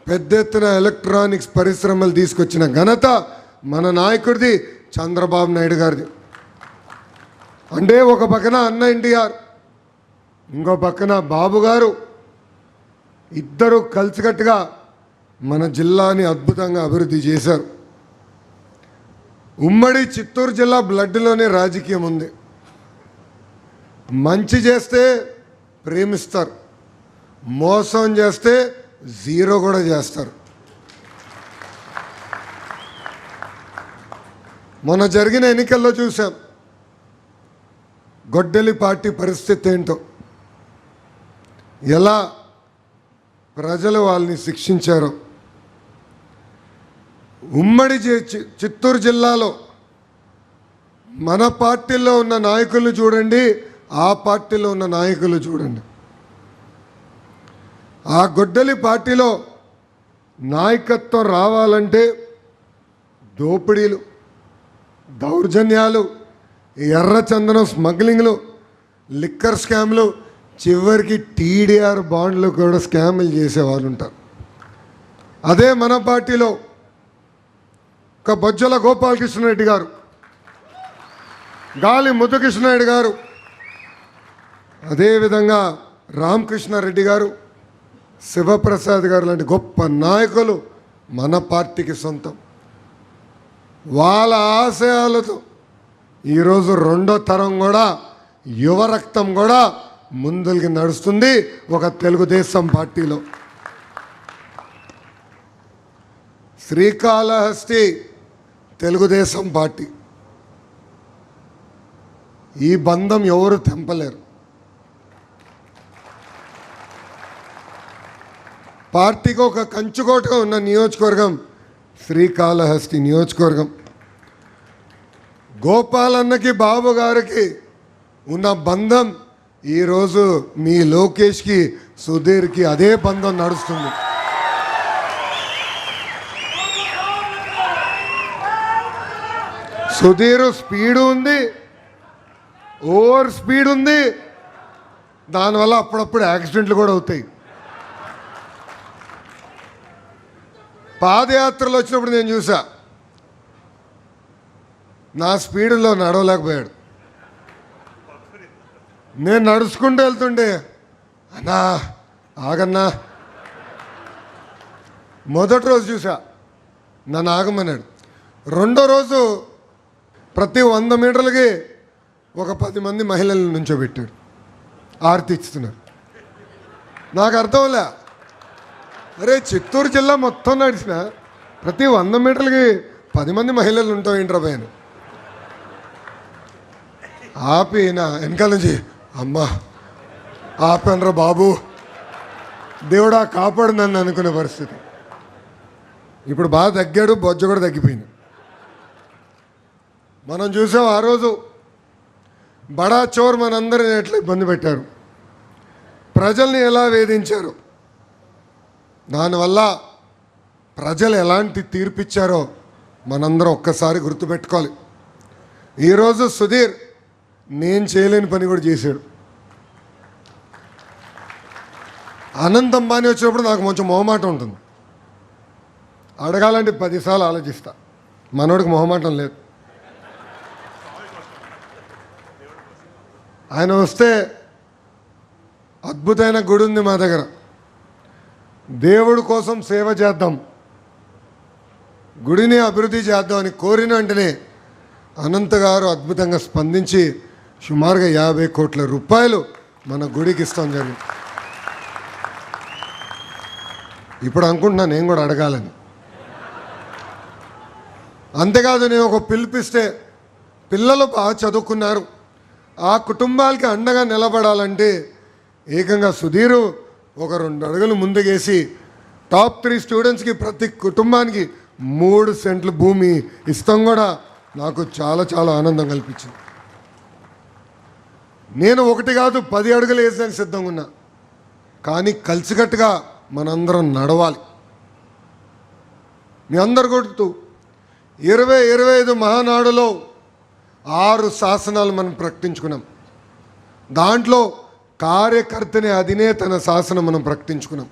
Speaker 4: పెద్ద ఎత్తున ఎలక్ట్రానిక్స్ పరిశ్రమలు తీసుకొచ్చిన ఘనత మన నాయకుడిది, చంద్రబాబు నాయుడు గారిది. అంటే ఒక పక్కన అన్న ఎన్టీఆర్, ఇంకో పక్కన బాబు గారు, ఇద్దరు కలిసికట్టుగా మన జిల్లాని అద్భుతంగా అభివృద్ధి చేశారు. ఉమ్మడి చిత్తూరు జిల్లా బ్లడ్లోనే రాజకీయం ఉంది. మంచి చేస్తే ప్రేమిస్తారు, మోసం చేస్తే 0 కూడా చేస్తారు. మొన్న జరిగిన ఎన్నికల్లో చూసాం గొడ్డలి పార్టీ పరిస్థితి ఏంటో, ఎలా ప్రజలు వాళ్ళని శిక్షించారో. ఉమ్మడి చిత్తూరు జిల్లాలో మన పార్టీలో ఉన్న నాయకులు చూడండి, ఆ పార్టీలో ఉన్న నాయకులు చూడండి. ఆ గొడ్డలి పార్టీలో నాయకత్వం రావాలంటే దోపిడీలు, దౌర్జన్యాలు, ఎర్రచందనం స్మగ్లింగ్లు, లిక్కర్ స్కామ్లు, చివరికి టీడీఆర్ బాండ్లు కూడా స్కామ్లు చేసేవాళ్ళు ఉంటారు. అదే మన పార్టీలో ఒక బొజ్జల గోపాలకృష్ణారెడ్డి గారు, గాలి ముద్దుకృష్ణారెడ్డి గారు, అదేవిధంగా రామకృష్ణారెడ్డి గారు, శివప్రసాద్ గారు లాంటి గొప్ప నాయకులు మన పార్టీకి సొంతం. వాళ్ళ ఆశయాలతో ఈరోజు 2వ తరం కూడా, యువ రక్తం కూడా ముందుకి నడుస్తుంది ఒక తెలుగుదేశం పార్టీలో. శ్రీకాళహస్తి తెలుగుదేశం పార్టీ, ఈ బంధం ఎవరు తెంపలేరు. పార్టీకి ఒక కంచుకోటగా ఉన్న నియోజకవర్గం శ్రీకాళహస్తి నియోజకవర్గం. గోపాలన్నకి బాబు గారికి ఉన్న బంధం ఈరోజు మీ లోకేష్కి సుధీర్కి అదే బంధం నడుస్తుంది. సుధీర్ స్పీడ్ ఉంది, ఓవర్ స్పీడ్ ఉంది, దానివల్ల అప్పుడప్పుడు యాక్సిడెంట్లు కూడా అవుతాయి. పాదయాత్రలు వచ్చినప్పుడు నేను చూసా, నా స్పీడ్లో నడవలేకపోయాడు. నేను నడుచుకుంటూ వెళ్తుండే, అన్నా ఆగన్నా. మొదటి రోజు చూసా, నన్ను ఆగమన్నాడు. 2వ రోజు ప్రతి 100 మీటర్లకి ఒక 10 మంది మహిళలను నుంచోబెట్టాడు, ఆరతి ఇస్తున్నారు. నాకు అర్థంలే, అరే చిత్తూరు జిల్లా మొత్తం నడిచిన ప్రతి 100 మీటర్లకి 10 మంది మహిళలు ఉంటావు ఏంట్రా పైన. ఆపి నా వెనకాల నుంచి, అమ్మా ఆపనరా బాబు, దేవుడా కాపాడు నన్ను అనుకునే పరిస్థితి. ఇప్పుడు బాగా తగ్గాడు, బొజ్జ కూడా తగ్గిపోయింది. మనం చూసాం ఆ రోజు బడా చోర్ మనందరిని ఎట్లా ఇబ్బంది పెట్టారు, ప్రజల్ని ఎలా వేధించారు, దానివల్ల ప్రజలు ఎలాంటి తీర్పిచ్చారో మనందరం ఒక్కసారి గుర్తుపెట్టుకోవాలి. ఈరోజు సుధీర్ నేను చేయలేని పని కూడా చేశాడు. అనంత్ అంబానీ వచ్చినప్పుడు నాకు కొంచెం మొహమాటం ఉంటుంది, అడగాలంటే 10 సార్లు ఆలోచిస్తా. మనోడికి మొహమాటం లేదు. ఆయన వస్తే అద్భుతమైన గుడి ఉంది మా దగ్గర, దేవుడి కోసం సేవ చేద్దాం, గుడిని అభివృద్ధి చేద్దాం అని కోరిన వెంటనే అనంత్ గారు అద్భుతంగా స్పందించి సుమారుగా 50 కోట్ల రూపాయలు మన గుడికి ఇస్తాం జరిగింది. ఇప్పుడు అనుకుంటున్నా నేను కూడా అడగాలని. అంతేకాదు, నేను ఒక పిలిపిస్తే పిల్లలు బాగా చదువుకున్నారు, ఆ కుటుంబాలకి అండగా నిలబడాలంటే ఏకంగా సుధీరు ఒక 2 అడుగులు ముందుకేసి టాప్ 3 స్టూడెంట్స్కి ప్రతి కుటుంబానికి 3 సెంట్లు భూమి ఇస్తాం కూడా నాకు చాలా చాలా ఆనందం కల్పించింది. నేను 1 కాదు 10 అడుగులు వేసానికి సిద్ధంగా ఉన్నా, కానీ కలిసికట్టుగా మనందరం నడవాలి. మీ అందరు కొడుతూ 2025 మహానాడులో 6 శాసనాలు మనం ప్రకటించుకున్నాం. దాంట్లో కార్యకర్తని అధినేతన శాసనం మనం ప్రకటించుకున్నాం.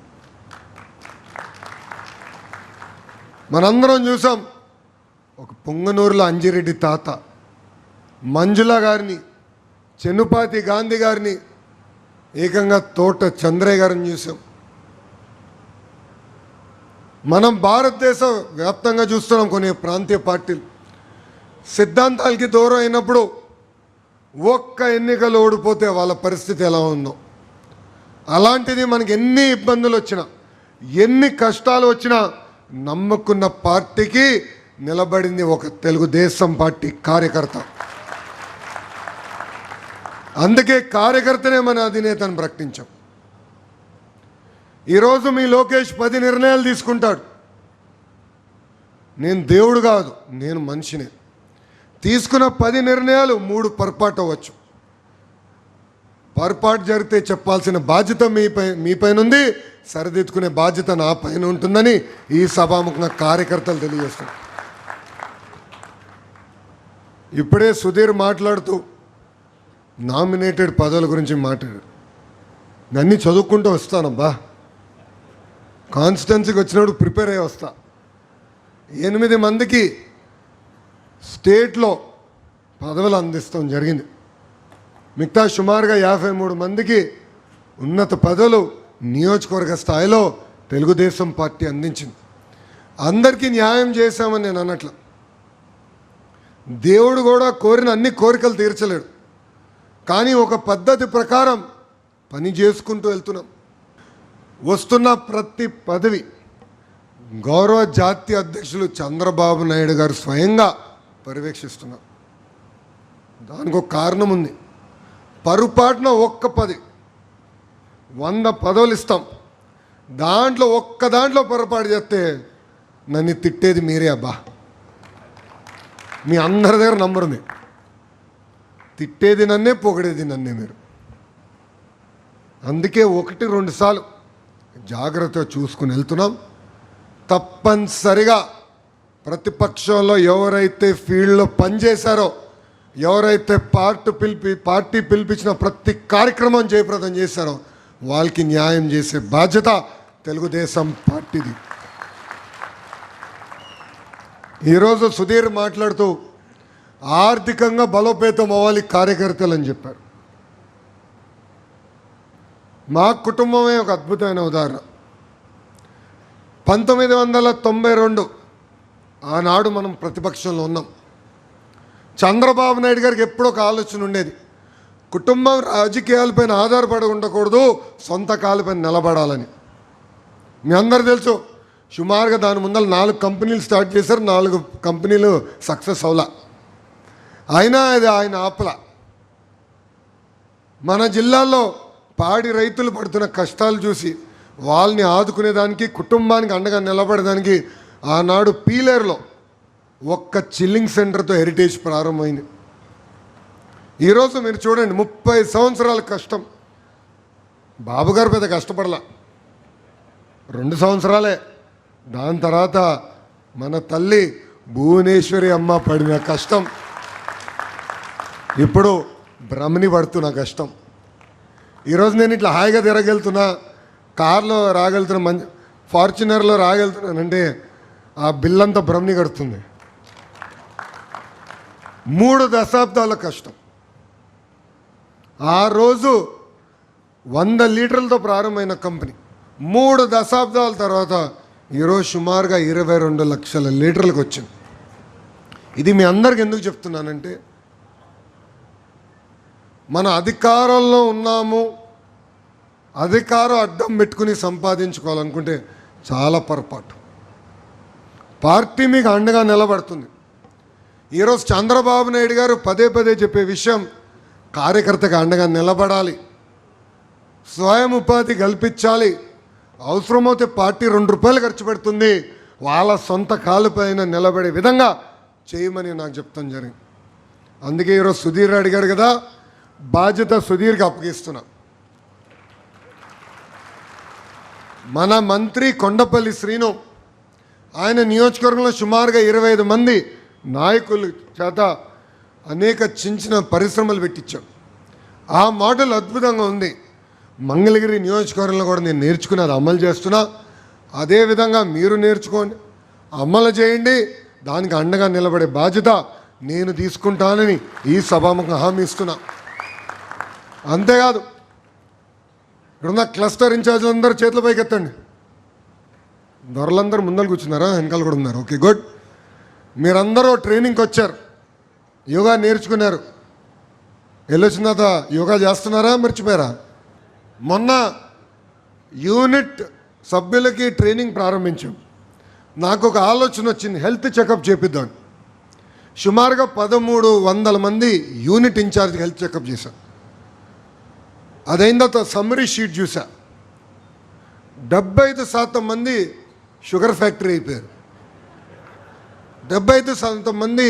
Speaker 4: మనందరం చూసాం, ఒక పొంగనూరులో అంజిరెడ్డి తాత, మంజుల గారిని, చెన్నుపాతి గాంధీ గారిని, ఏకంగా తోట చంద్రయ్య గారిని చూసాం. మనం భారతదేశ వ్యాప్తంగా చూస్తున్నాం కొన్ని ప్రాంతీయ పార్టీలు సిద్ధాంతాలకి దూరం అయినప్పుడు ఒక్క ఎన్నికలు ఓడిపోతే వాళ్ళ పరిస్థితి ఎలా ఉందో, అలాంటిది మనకి ఎన్ని ఇబ్బందులు వచ్చినా ఎన్ని కష్టాలు వచ్చినా నమ్ముకున్న పార్టీకి నిలబడింది ఒక తెలుగుదేశం పార్టీ కార్యకర్త. అందుకే కార్యకర్తనే మన అధినేతను ప్రకటించాం. ఈరోజు మీ లోకేష్ 10 నిర్ణయాలు తీసుకుంటాడు. నేను దేవుడు కాదు, నేను మనిషినే. తీసుకున్న 10 నిర్ణయాలు 3 పొరపాటు అవ్వచ్చు. పొరపాటు జరిగితే చెప్పాల్సిన బాధ్యత మీ పైన ఉంది, సరిదిద్దుకునే బాధ్యత నా పైన ఉంటుందని ఈ సభాముఖంగా కార్యకర్తలు తెలియజేస్తారు. ఇప్పుడే సుధీర్ మాట్లాడుతూ నామినేటెడ్ పదవుల గురించి మాట్లాడాడు. అన్నీ చదువుకుంటూ వస్తానబ్బా, కాన్స్టిట్యున్సీకి వచ్చినప్పుడు ప్రిపేర్ అయ్యి వస్తా. 8 మందికి స్టేట్లో పదవులు అందిస్తాం జరిగింది. మిగతా సుమారుగా 53 మందికి ఉన్నత పదవులు నియోజకవర్గ స్థాయిలో తెలుగుదేశం పార్టీ అందించింది. అందరికీ న్యాయం చేశామని నేను అన్నట్లు. దేవుడు కూడా కోరిన అన్ని కోరికలు తీర్చలేడు, కానీ ఒక పద్ధతి ప్రకారం పని చేసుకుంటూ వెళ్తున్నాం. వస్తున్న ప్రతి పదవి గౌరవ జాతీయ అధ్యక్షులు చంద్రబాబు నాయుడు గారు స్వయంగా పర్యవేక్షిస్తున్నారు. దానికి ఒక కారణం ఉంది. పొరపాటున ఒక్క 100 పదవులు ఇస్తాం, దాంట్లో ఒక్క దాంట్లో పొరపాటు చేస్తే నన్ను తిట్టేది మీరే అబ్బా. మీ అందరి దగ్గర నంబర్ ఉంది, తిట్టేది నన్నే, పొగిడేది నన్నే మీరు. అందుకే 1-2 సార్లు జాగ్రత్తగా చూసుకుని వెళ్తున్నాం. తప్పనిసరిగా ప్రతిపక్షంలో ఎవరైతే ఫీల్డ్లో పనిచేశారో, ఎవరైతే పార్టీ పిలిపించిన ప్రతి కార్యక్రమం జయప్రదం చేశారో వాళ్ళకి న్యాయం చేసే బాధ్యత తెలుగుదేశం పార్టీది. ఈరోజు సుధీర్ మాట్లాడుతూ ఆర్థికంగా బలోపేతం అవ్వాలి కార్యకర్తలు అని చెప్పారు. మా కుటుంబమే ఒక అద్భుతమైన ఉదాహరణ. 1992 ఆనాడు మనం ప్రతిపక్షంలో ఉన్నాం. చంద్రబాబు నాయుడు గారికి ఎప్పుడో ఒక ఆలోచన ఉండేది, కుటుంబం రాజకీయాలపైన ఆధారపడి ఉండకూడదు, సొంత కాళ్ళపైన నిలబడాలని. మీ అందరు తెలుసు, సుమారుగా దాని ముందర 4 కంపెనీలు స్టార్ట్ చేశారు, 4 కంపెనీలు సక్సెస్ అవలా. అయినా అది ఆయన ఆపల. మన జిల్లాలో పాడి రైతులు పడుతున్న కష్టాలు చూసి వాళ్ళని ఆదుకునేదానికి, కుటుంబానికి అండగా నిలబడడానికి ఆనాడు పీలేరులో ఒక్క చిల్లింగ్ సెంటర్తో హెరిటేజ్ ప్రారంభమైంది. ఈరోజు మీరు చూడండి, 30 సంవత్సరాల కష్టం. బాబు గారు పెద్ద కష్టపడలా, 2 సంవత్సరాలే. దాని తర్వాత మన తల్లి భువనేశ్వరి అమ్మ పడిన కష్టం, ఇప్పుడు బ్రహ్మని పడుతున్న కష్టం. ఈరోజు నేను ఇట్లా హాయిగా తిరగలుగుతున్నా, కార్లో రాగలుగుతున్నా, ఫార్చునర్లో రాగలుగుతున్నానంటే ఆ బిల్లంతా బ్రహ్మని కడుతుంది. 3 దశాబ్దాల కష్టం. ఆ రోజు 100 లీటర్లతో ప్రారంభమైన కంపెనీ 3 దశాబ్దాల తర్వాత ఈరోజు సుమారుగా 22 లక్షల లీటర్లకు వచ్చింది. ఇది మీ అందరికి ఎందుకు చెప్తున్నానంటే, మన అధికారంలో ఉన్నాము, అధికారం అడ్డం పెట్టుకుని సంపాదించుకోవాలనుకుంటే చాలా పొరపాటు. పార్టీ మీకు అండగా నిలబడుతుంది. ఈరోజు చంద్రబాబు నాయుడు గారు పదే పదే చెప్పే విషయం, కార్యకర్తగా అండగా నిలబడాలి, స్వయం ఉపాధి కల్పించాలి, అవసరమైతే పార్టీ 2 రూపాయలు ఖర్చు పెడుతుంది, వాళ్ళ సొంత కాలుపైన నిలబడే విధంగా చేయమని నాకు చెప్తాం జరిగింది. అందుకే ఈరోజు సుధీర్ అడిగాడు కదా, బాధ్యత సుధీర్కి అప్పగిస్తున్నా. మన మంత్రి కొండపల్లి శ్రీను, ఆయన నియోజకవర్గంలో సుమారుగా 25 మంది నాయకుల చేత అనేక చిన్న పరిశ్రమలు పెట్టించాం. ఆ మోడల్ అద్భుతంగా ఉంది. మంగళగిరి నియోజకవర్గంలో కూడా నేను నేర్చుకుని అది అమలు చేస్తున్నా. అదేవిధంగా మీరు నేర్చుకోండి, అమలు చేయండి, దానికి అండగా నిలబడే బాధ్యత నేను తీసుకుంటానని ఈ సభాముఖంగా హామీ ఇస్తున్నా. అంతేకాదు, ఇక్కడున్న క్లస్టర్ ఇన్ఛార్జీలు అందరూ చేతుల పైకి ఎత్తండి. దొరలందరూ ముందర కూర్చున్నారా, వెనకాల కూడా ఉన్నారు? Okay, good. మీరందరూ ట్రైనింగ్కి వచ్చారు, యోగా నేర్చుకున్నారు. వెళ్ళొచ్చిన తర్వాత యోగా చేస్తున్నారా, మర్చిపోయారా? మొన్న యూనిట్ సభ్యులకి ట్రైనింగ్ ప్రారంభించాం. నాకు ఒక ఆలోచన వచ్చింది, హెల్త్ చెకప్ చేపిద్దాం. సుమారుగా 1300 మంది యూనిట్ ఇన్ఛార్జ్కి హెల్త్ చెకప్ చేశాం. అదైన తర్వాత సమ్మరీ షీట్ చూసా, 75% మంది షుగర్ ఫ్యాక్టరీ అయిపోయారు, 75% మంది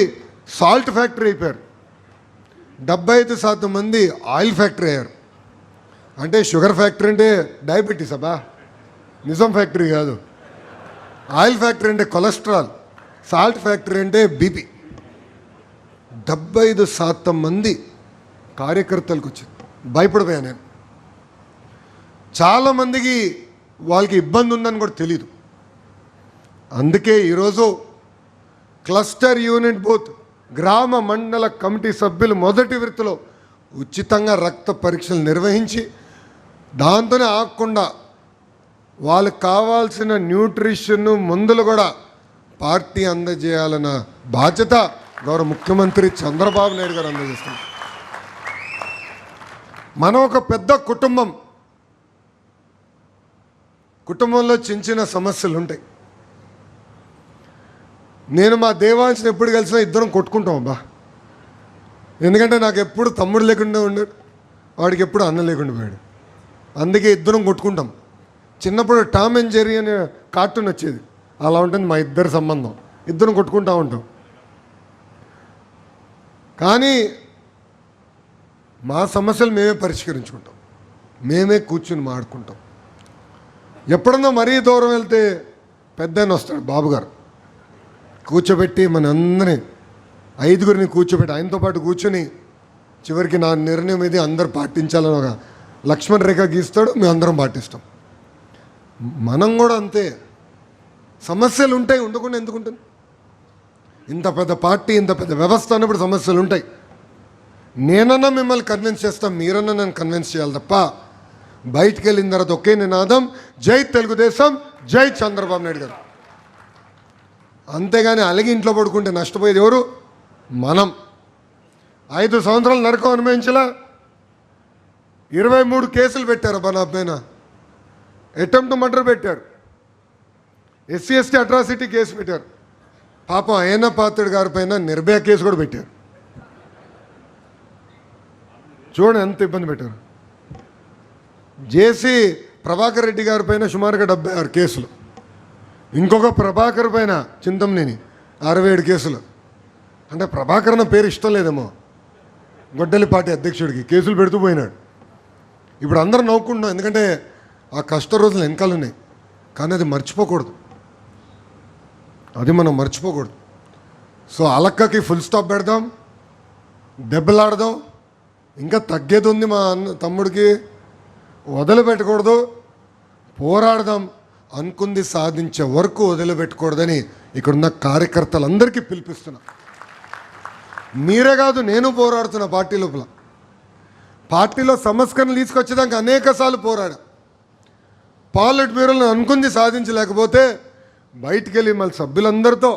Speaker 4: సాల్ట్ ఫ్యాక్టరీ అయిపోయారు, 75% మంది ఆయిల్ ఫ్యాక్టరీ అయ్యారు. అంటే షుగర్ ఫ్యాక్టరీ అంటే డయాబెటీస్ అబ్బా, నిజం ఫ్యాక్టరీ కాదు. ఆయిల్ ఫ్యాక్టరీ అంటే కొలెస్ట్రాల్, సాల్ట్ ఫ్యాక్టరీ అంటే బీపీ. 75% మంది కార్యకర్తలకు వచ్చింది. భయపడిపోయా నేను. చాలామందికి వాళ్ళకి ఇబ్బంది ఉందని కూడా తెలీదు. అందుకే ఈరోజు క్లస్టర్ యూనిట్ బూత్ గ్రామ మండల కమిటీ సభ్యులు మొదటి విడతలో ఉచితంగా రక్త పరీక్షలు నిర్వహించి, దాంతోనే ఆగకుండా వాళ్ళకి కావాల్సిన న్యూట్రిషన్ మందులు కూడా పార్టీ అందజేయాలన్న బాధ్యత గౌరవ ముఖ్యమంత్రి చంద్రబాబు నాయుడు గారు అందజేస్తున్నారు. మనం ఒక పెద్ద కుటుంబంలో చిన్న సమస్యలు ఉంటాయి. నేను మా దేవాంశని ఎప్పుడు కలిసినా ఇద్దరం కొట్టుకుంటాం అబ్బా. ఎందుకంటే నాకు ఎప్పుడు తమ్ముడు లేకుండా ఉన్నాడు, వాడికి ఎప్పుడు అన్న లేకుండా పోయాడు. అందుకే ఇద్దరం కొట్టుకుంటాం. చిన్నప్పుడు టామ్ అండ్ జెర్రీ అనే కార్టూన్ వచ్చేది, అలా ఉంటుంది మా ఇద్దరి సంబంధం. ఇద్దరం కొట్టుకుంటూ ఉంటాం. కానీ మా సమస్యలు మేమే పరిష్కరించుకుంటాం, మేమే కూర్చుని మాడుకుంటాం. ఎప్పుడన్నా మరీ దూరం వెళ్తే పెద్ద ఆయన వస్తాడు, బాబుగారు కూర్చోబెట్టి మన అందరినీ 5గురిని కూర్చోబెట్టి ఆయనతో పాటు కూర్చొని చివరికి నా నిర్ణయం ఇది అందరు పాటించాలని ఒక లక్ష్మణ్ రేఖ గీస్తాడు, మేము అందరం పాటిస్తాం. మనం కూడా అంతే. సమస్యలు ఉంటాయి, ఉండకుండా ఎందుకుంటుంది? ఇంత పెద్ద పార్టీ, ఇంత పెద్ద వ్యవస్థ అన్నప్పుడు సమస్యలు ఉంటాయి. నేనన్నా మిమ్మల్ని కన్విన్స్ చేస్తాం, మీరన్నా నన్ను కన్విన్స్ చేయాలి తప్ప బయటికి వెళ్ళిన తర్వాత ఒకే నినాదం, జై తెలుగుదేశం, జై చంద్రబాబు నాయుడు గారు. అంతేగాని అలాగే ఇంట్లో పడుకుంటే నష్టపోయేది ఎవరు? మనం. 5 సంవత్సరాలు నరకం అనుభవించలా, 23 కేసులు పెట్టారు అబ్బా నా పైన. అటెంప్ట్ మర్డర్ పెట్టారు, SC ST అట్రాసిటీ కేసు పెట్టారు. పాపం అయ్యన్న పాత్రుడు గారి పైన నిర్భయ కేసు కూడా పెట్టారు. చూడండి ఎంత ఇబ్బంది పెట్టారు. జేసీ ప్రభాకర్ రెడ్డి గారి పైన సుమారుగా 76 కేసులు, ఇంకొక ప్రభాకర్ పైన చింతమనేని 67 కేసులు. అంటే ప్రభాకర్ అన్న పేరు ఇష్టం లేదేమో గొడ్డలి పార్టీ అధ్యక్షుడికి, కేసులు పెడుతూ పోయినాడు. ఇప్పుడు అందరం నవ్వుకుంటున్నాం, ఎందుకంటే ఆ కష్ట రోజులు వెనకాల ఉన్నాయి. కానీ అది మర్చిపోకూడదు, అది మనం మర్చిపోకూడదు. సో అలక్కకి ఫుల్ స్టాప్ పెడదాం, దెబ్బలాడదాం. ఇంకా తగ్గేది ఉంది మా తమ్ముడికి, వదిలిపెట్టకూడదు, పోరాడదాం. అనుకుంది సాధించే వరకు వదిలిపెట్టకూడదని ఇక్కడున్న కార్యకర్తలందరికీ పిలిపిస్తున్నా. మీరే కాదు, నేను పోరాడుతున్నా పార్టీ లోపల. పార్టీలో సంస్కరణలు తీసుకొచ్చేదానికి అనేక సార్లు పోరాడా. పాలిట్ బ్యూరోలను అనుకుంది సాధించలేకపోతే బయటికి వెళ్ళి మళ్ళీ సభ్యులందరితో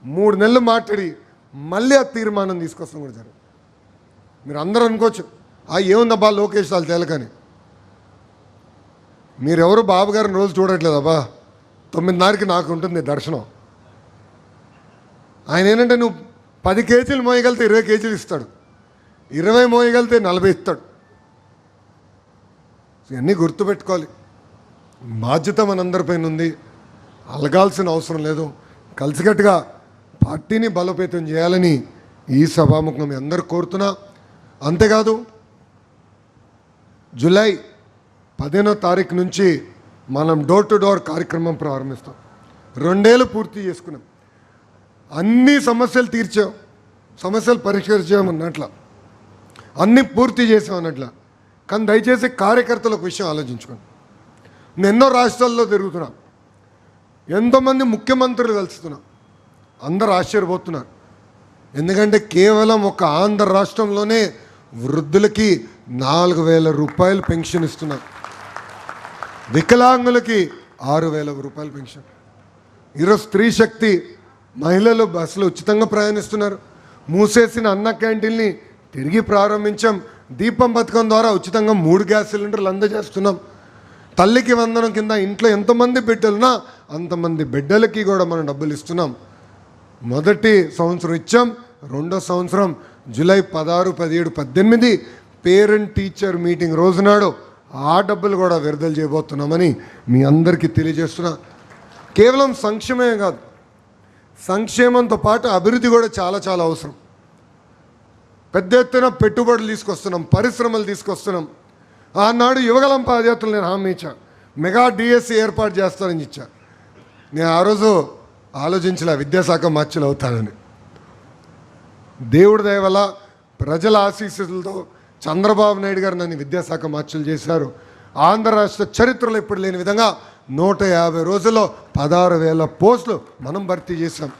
Speaker 4: 3 నెలలు మాట్లాడి మళ్ళీ ఆ తీర్మానం తీసుకొస్తాం కూడా జరిగింది. మీరు అందరూ అనుకోవచ్చు, ఏముందబ్బా లోకేష్ వాళ్ళు తేలకని. మీరెవరు బాబు గారిని రోజు చూడట్లేదబ్బా, 9:30కి నాకు ఉంటుంది దర్శనం. ఆయన ఏంటంటే నువ్వు 10 కేజీలు మోయగలితే 20 కేజీలు ఇస్తాడు, 20 మోయగలితే 40 ఇస్తాడు. ఇవన్నీ గుర్తుపెట్టుకోవాలి. బాధ్యత మనందరిపైన ఉంది, అలగాల్సిన అవసరం లేదు. కలిసికట్టుగా పార్టీని బలోపేతం చేయాలని ఈ సభాముఖం మీ అందరూ కోరుతున్నా. అంతేకాదు జూలై 15వ తారీఖు నుంచి మనం డోర్ టు డోర్ కార్యక్రమం ప్రారంభిస్తాం. 2 ఏళ్ళు పూర్తి చేసుకున్నాం. అన్ని సమస్యలు తీర్చాం, సమస్యలు పరిష్కరించామన్నట్ల, అన్నీ పూర్తి చేసామన్నట్ల. కానీ దయచేసి కార్యకర్తల ఒక విషయం ఆలోచించుకోండి. నేను ఎన్నో రాష్ట్రాల్లో తిరుగుతున్నా, ఎంతోమంది ముఖ్యమంత్రులు కలుస్తున్నా, అందరూ ఆశ్చర్యపోతున్నారు. ఎందుకంటే కేవలం ఒక ఆంధ్ర రాష్ట్రంలోనే వృద్ధులకి 4,000 రూపాయలు పెన్షన్ ఇస్తున్నారు, వికలాంగులకి 6,000 రూపాయల పెన్షన్. ఈరోజు స్త్రీ శక్తి మహిళలు బస్సులు ఉచితంగా ప్రయాణిస్తున్నారు. మూసేసిన అన్న క్యాంటీన్ని తిరిగి ప్రారంభించాం. దీపం పథకం ద్వారా ఉచితంగా 3 గ్యాస్ సిలిండర్లు అందజేస్తున్నాం. తల్లికి వందనం కింద ఇంట్లో ఎంతమంది బిడ్డలున్నా అంతమంది బిడ్డలకి కూడా మనం డబ్బులు ఇస్తున్నాం. మొదటి సంవత్సరం ఇచ్చాం, 2వ సంవత్సరం జూలై 16, 17, 18 పేరెంట్ టీచర్ మీటింగ్ రోజునాడు ఆ డబ్బులు కూడా విడుదల చేయబోతున్నామని మీ అందరికీ తెలియజేస్తున్నా. కేవలం సంక్షేమమే కాదు, సంక్షేమంతో పాటు అభివృద్ధి కూడా చాలా చాలా అవసరం. పెద్ద ఎత్తున పెట్టుబడులు తీసుకొస్తున్నాం, పరిశ్రమలు తీసుకొస్తున్నాం. ఆనాడు యువగలం పాదయాత్రలు నేను హామీ ఇచ్చా, మెగా డిఎస్సి ఏర్పాటు చేస్తానని ఇచ్చా. నేను ఆ రోజు ఆలోచించలే విద్యాశాఖ మార్చులు అవుతానని. దేవుడి దయ వల్ల ప్రజల ఆశీస్సులతో చంద్రబాబు నాయుడు గారు నన్ను విద్యాశాఖ మార్చులు చేశారు. ఆంధ్ర రాష్ట్ర చరిత్రలో ఇప్పుడు లేని విధంగా 150 రోజుల్లో 16,000 పోస్టులు మనం భర్తీ చేశాం.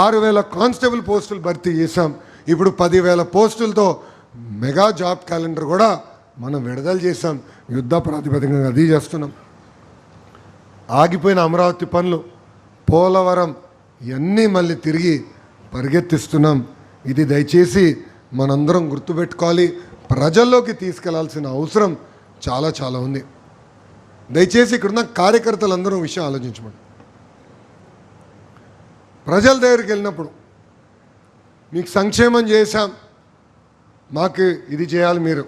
Speaker 4: 6,000 కానిస్టేబుల్ పోస్టులు భర్తీ చేశాం. ఇప్పుడు 10,000 పోస్టులతో మెగా జాబ్ క్యాలెండర్ కూడా మనం విడుదల చేశాం. యుద్ధ ప్రాతిపదికగా అది చేస్తున్నాం. ఆగిపోయిన అమరావతి పనులు, పోలవరం ఇవన్నీ మళ్ళీ తిరిగి పరిగెత్తిస్తున్నాం. ఇది దయచేసి మనందరం గుర్తుపెట్టుకోవాలి. ప్రజల్లోకి తీసుకెళ్లాల్సిన అవసరం చాలా చాలా ఉంది. దయచేసి ఇక్కడున్న కార్యకర్తలందరూ విషయం ఆలోచించమని. ప్రజల దగ్గరికి వెళ్ళినప్పుడు మీకు సంక్షేమం చేశాం, మాకు ఇది చేయాలి, మీరు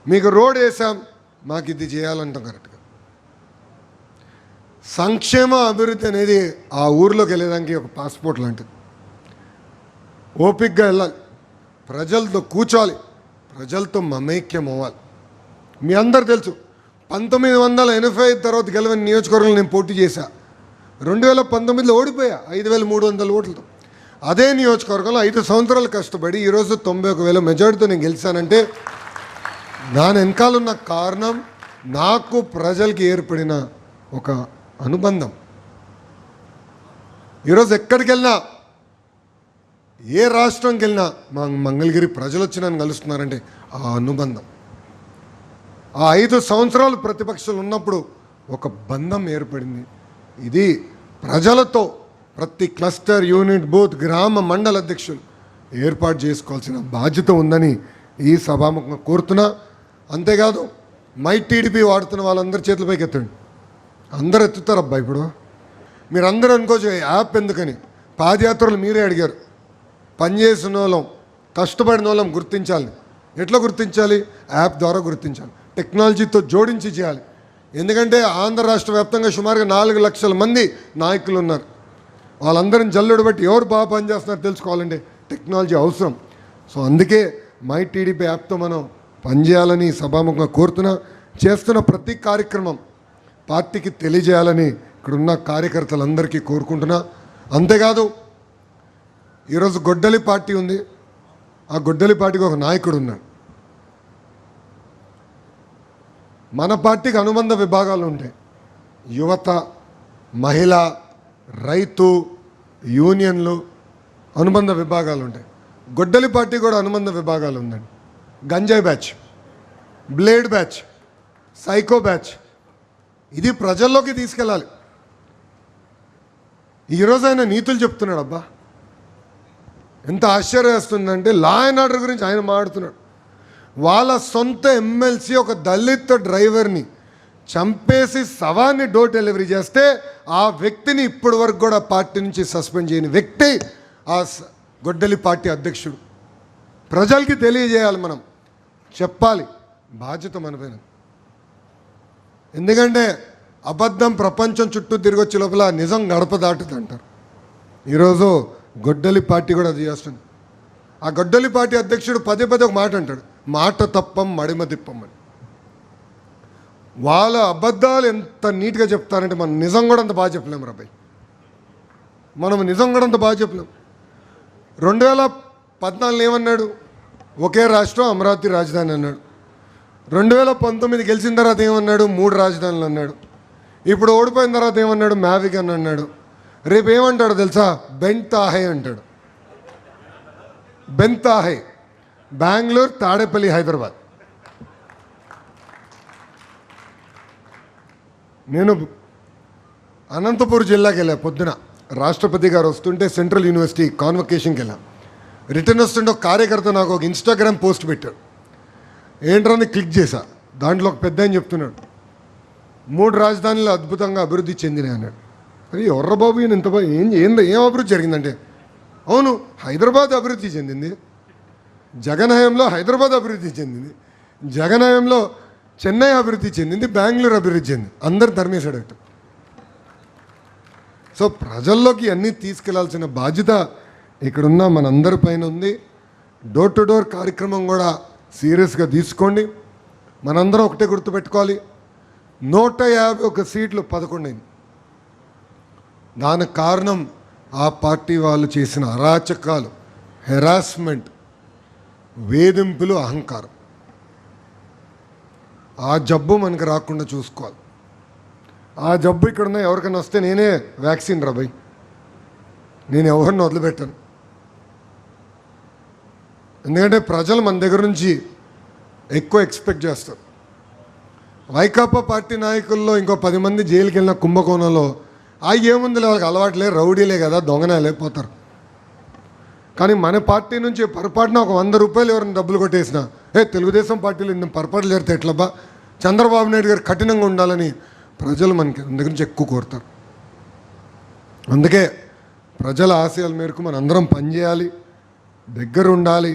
Speaker 4: మీకు రోడ్ వేసాం, మాకు ఇది చేయాలంటాం. కరెక్ట్గా సంక్షేమ అభివృద్ధి అనేది ఆ ఊరిలోకి వెళ్ళేదానికి ఒక పాస్పోర్ట్ లాంటిది. ఓపికగా వెళ్ళాలి, ప్రజలతో కూర్చోవాలి, ప్రజలతో మమైక్యం అవ్వాలి. మీ అందరు తెలుసు 1985 తర్వాత గెలవని నియోజకవర్గంలో నేను పోటీ చేశా. 2019లో ఓడిపోయా 5,300 ఓట్లతో. అదే నియోజకవర్గంలో 5 సంవత్సరాలు కష్టపడి ఈరోజు 91,000 మెజార్టీతో నేను గెలిచానంటే దాని వెనకాలన్న కారణం నాకు ప్రజలకి ఏర్పడిన ఒక అనుబంధం. ఈరోజు ఎక్కడికి వెళ్ళినా, ఏ రాష్ట్రంకి వెళ్ళినా మా మంగళగిరి ప్రజలు వచ్చి నన్ను కలుస్తున్నారంటే ఆ అనుబంధం. ఆ 5 సంవత్సరాలు ప్రతిపక్షాలు ఉన్నప్పుడు ఒక బంధం ఏర్పడింది. ఇది ప్రజలతో ప్రతి క్లస్టర్, యూనిట్, బూత్, గ్రామ, మండల అధ్యక్షులు ఏర్పాటు చేసుకోవాల్సిన బాధ్యత ఉందని ఈ సభాముఖంగా కోరుతున్నా. అంతేకాదు మై టీడీపీ వాడుతున్న వాళ్ళందరి చేతులపైకి ఎత్తండి. అందరూ ఎత్తుతారబ్బా. ఇప్పుడు మీరు అందరూ అనుకోవచ్చు యాప్ ఎందుకని. పాదయాత్రలు మీరే అడిగారు. పనిచేసిన వాళ్ళం, కష్టపడిన వాళ్ళం గుర్తించాలి. ఎట్లా గుర్తించాలి? యాప్ ద్వారా గుర్తించాలి, టెక్నాలజీతో జోడించి చేయాలి. ఎందుకంటే ఆంధ్ర రాష్ట్ర వ్యాప్తంగా సుమారుగా 4 లక్షల మంది నాయకులు ఉన్నారు. వాళ్ళందరిని జల్లుడు బట్టి ఎవరు బాగా పనిచేస్తున్నారు తెలుసుకోవాలంటే టెక్నాలజీ అవసరం. సో అందుకే మై టీడీపీ యాప్తో మనం పనిచేయాలని సభాముఖంగా కోరుతున్నా. చేస్తున్న ప్రతి కార్యక్రమం పార్టీకి తెలియజేయాలని ఇక్కడున్న కార్యకర్తలందరికీ కోరుకుంటున్నా. అంతేకాదు ఈరోజు గొడ్డలి పార్టీ ఉంది. ఆ గొడ్డలి పార్టీకి ఒక నాయకుడు ఉన్నాడు. మన పార్టీకి అనుబంధ విభాగాలు ఉంటాయి. యువత, మహిళ, రైతు, యూనియన్లు అనుబంధ విభాగాలు ఉంటాయి. గొడ్డలి పార్టీ కూడా అనుబంధ విభాగాలు ఉందండి. గంజాయి batch, blade batch, psycho batch. ఇది ప్రజల్లోకి తీసుకెళ్ళాలి. ఈరోజు ఆయన నీతులు చెప్తున్నాడు. అబ్బా ఎంత ఆశ్చర్యం వేస్తుందంటే లా అండ్ ఆర్డర్ గురించి ఆయన మాట్లాడుతున్నాడు. వాళ్ళ సొంత ఎమ్మెల్సీ ఒక దళిత డ్రైవర్ని చంపేసి శవాన్ని డోర్ డెలివరీ చేస్తే ఆ వ్యక్తిని ఇప్పటి వరకు కూడా పార్టీ నుంచి సస్పెండ్ చేయని వ్యక్తి ఆ గొడ్డలి పార్టీ అధ్యక్షుడు. ప్రజలకి తెలియజేయాలి, మనం చెప్పాలి, బాధ్యత మనపైన. ఎందుకంటే అబద్ధం ప్రపంచం చుట్టూ తిరిగొచ్చే లోపల నిజం గడప దాటుతుంది అంటారు. ఈరోజు గొడ్డలి పార్టీ కూడా అది చేస్తుంది. ఆ గొడ్డలి పార్టీ అధ్యక్షుడు పదే పదే ఒక మాట అంటాడు, మాట తప్పం మడిమ తిప్పమని. వాళ్ళ అబద్ధాలు ఎంత నీట్గా చెప్తారంటే మనం నిజం కూడా అంత బాగా చెప్పలేము రాబాయ్. మనం నిజం కూడా అంత బాగా చెప్పలేము. 2014 ఏమన్నాడు? ఒకే రాష్ట్రం అమరావతి రాజధాని అన్నాడు. 2019 గెలిచిన తర్వాత ఏమన్నాడు? 3 రాజధానులు అన్నాడు. ఇప్పుడు ఓడిపోయిన తర్వాత ఏమన్నాడు? మ్యావిక్ అని అన్నాడు. రేపు ఏమంటాడు తెలుసా? బెంతాహే అంటాడు. బెంతాహే, బెంగళూరు, తాడేపల్లి, హైదరాబాద్. నేను అనంతపూర్ జిల్లాకి వెళ్ళా. పొద్దున రాష్ట్రపతి గారు వస్తుంటే సెంట్రల్ యూనివర్సిటీ కాన్వకేషన్కి వెళ్ళా. రిటర్న్ వస్తుంటే ఒక కార్యకర్త నాకు ఒక ఇన్స్టాగ్రామ్ పోస్ట్ పెట్టాడు. ఏంట్రని క్లిక్ చేశా. దాంట్లో ఒక పెద్ద ఆయన చెప్తున్నాడు, 3 రాజధానులు అద్భుతంగా అభివృద్ధి చెందినాయి అన్నాడు. అరే ఎవర్రబాబు ఈయన ఇంత ఏం అభివృద్ధి జరిగిందంటే, అవును హైదరాబాద్ అభివృద్ధి చెందింది, జగన్ హయాంలో హైదరాబాద్ అభివృద్ధి చెందింది, జగన్ హయాంలో చెన్నై అభివృద్ధి చెందింది, బెంగళూరు అభివృద్ధి చెందింది. అందరు ధర్మేశాడట. సో ప్రజల్లోకి అన్నీ తీసుకెళ్లాల్సిన బాధ్యత ఇక్కడున్న మనందరి పైన ఉంది. డోర్ టు డోర్ కార్యక్రమం కూడా సీరియస్గా తీసుకోండి. మనందరం ఒకటే గుర్తుపెట్టుకోవాలి, 151 సీట్లు 11 అయింది. దానికి కారణం ఆ పార్టీ వాళ్ళు చేసిన అరాచకాలు, హెరాస్మెంట్, వేధింపులు, అహంకారం. ఆ జబ్బు మనకు రాకుండా చూసుకోవాలి. ఆ జబ్బు ఇక్కడున్న ఎవరికైనా వస్తే నేనే వ్యాక్సిన్ రాబాయ్, నేను ఎవరిని వదిలిపెట్టాను. ఎందుకంటే ప్రజలు మన దగ్గర నుంచి ఎక్కువ ఎక్స్పెక్ట్ చేస్తారు. వైకాపా పార్టీ నాయకుల్లో ఇంకో 10 మంది జైలుకి వెళ్ళిన కుంభకోణంలో ఏముంది, వాళ్ళకి అలవాట్లే, రౌడీలే కదా, దొంగనాలే పోతారు. కానీ మన పార్టీ నుంచి పొరపాటున ఒక 100 రూపాయలు ఎవరైనా డబ్బులు కొట్టేసినా, తెలుగుదేశం పార్టీలో ఇన్ని పొరపాట్లు జరిగితే ఎట్లబ్బా, చంద్రబాబు నాయుడు గారు కఠినంగా ఉండాలని ప్రజలు మనకి దగ్గర నుంచి ఎక్కువ కోరుతారు. అందుకే ప్రజల ఆశయాల మేరకు మన అందరం పనిచేయాలి, దగ్గర ఉండాలి.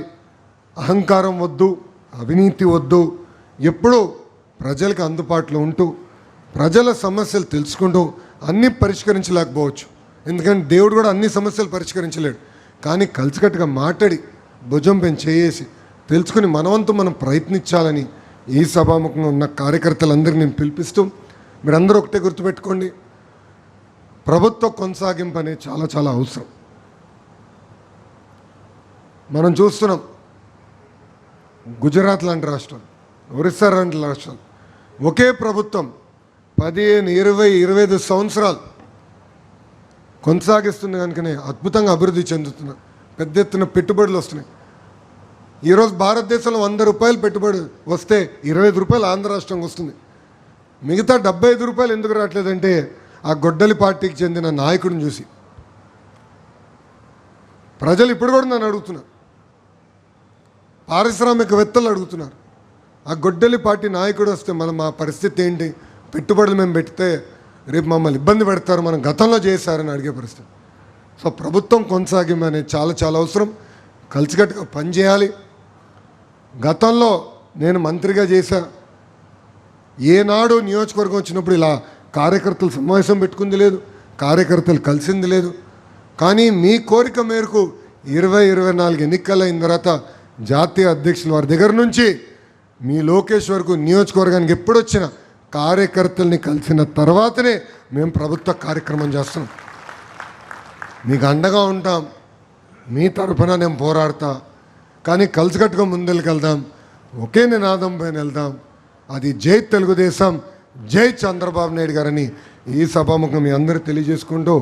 Speaker 4: అహంకారం వద్దు, అవినీతి వద్దు. ఎప్పుడూ ప్రజలకు అందుబాటులో ఉంటూ ప్రజల సమస్యలు తెలుసుకుంటూ అన్నీ పరిష్కరించలేకపోవచ్చు. ఎందుకంటే దేవుడు కూడా అన్ని సమస్యలు పరిష్కరించలేడు. కానీ కలిసికట్టుగా మాట్లాడి భుజం పైన చేసి తెలుసుకుని మనవంతు మనం ప్రయత్నించాలని ఈ సభాముఖంగా ఉన్న కార్యకర్తలందరికీ నేను పిలిపిస్తూ, మీరందరూ ఒకటే గుర్తుపెట్టుకోండి, ప్రభుత్వ కొనసాగింపు అనేది చాలా చాలా అవసరం. మనం చూస్తున్నాం గుజరాత్ లాంటి రాష్ట్రాలు, ఒరిస్సా లాంటి రాష్ట్రాలు ఒకే ప్రభుత్వం 15, 20, 25 సంవత్సరాలు కొనసాగిస్తుంది కనుకనే అద్భుతంగా అభివృద్ధి చెందుతున్నారు. పెద్ద ఎత్తున పెట్టుబడులు వస్తున్నాయి. ఈరోజు భారతదేశంలో 100 రూపాయలు పెట్టుబడి వస్తే 25 రూపాయలు ఆంధ్ర రాష్ట్రంకి వస్తుంది. మిగతా 75 రూపాయలు ఎందుకు రావట్లేదంటే ఆ గొడ్డలి పార్టీకి చెందిన నాయకుడిని చూసి. ప్రజలు ఇప్పుడు కూడా నన్ను అడుగుతున్నారు, పారిశ్రామికవేత్తలు అడుగుతున్నారు, ఆ గొడ్డలి పార్టీ నాయకుడు వస్తే మా పరిస్థితి ఏంటి, పెట్టుబడులు మేము పెడితే రేపు మమ్మల్ని ఇబ్బంది పెడతారు, మనం గతంలో చేశారని అడిగే పరిస్థితి. సో ప్రభుత్వం కొనసాగింపు అనేది చాలా చాలా అవసరం. కలిసికట్టుగా పనిచేయాలి. గతంలో నేను మంత్రిగా చేశా, ఏనాడు నియోజకవర్గం వచ్చినప్పుడు ఇలా కార్యకర్తలు సమావేశం పెట్టుకుంది లేదు, కార్యకర్తలు కలిసింది లేదు. కానీ మీ కోరిక మేరకు 2024 ఎన్నికలు అయిన తర్వాత జాతీయ అధ్యక్షుల వారి దగ్గర నుంచి మీ లోకేష్ వరకు నియోజకవర్గానికి ఎప్పుడు వచ్చిన కార్యకర్తల్ని కలిసిన తర్వాతనే మేము ప్రభుత్వ కార్యక్రమం చేస్తున్నాం. మీకు అండగా ఉంటాం, మీ తరఫున నేను పోరాడతా. కానీ కలిసికట్టుగా ముందెళ్దాం, ఒకే నినాదం పైన వెళ్దాం. అది జై తెలుగుదేశం, జై చంద్రబాబు నాయుడు గారని ఈ సభాముఖం మీ అందరూ తెలియజేసుకుంటూ,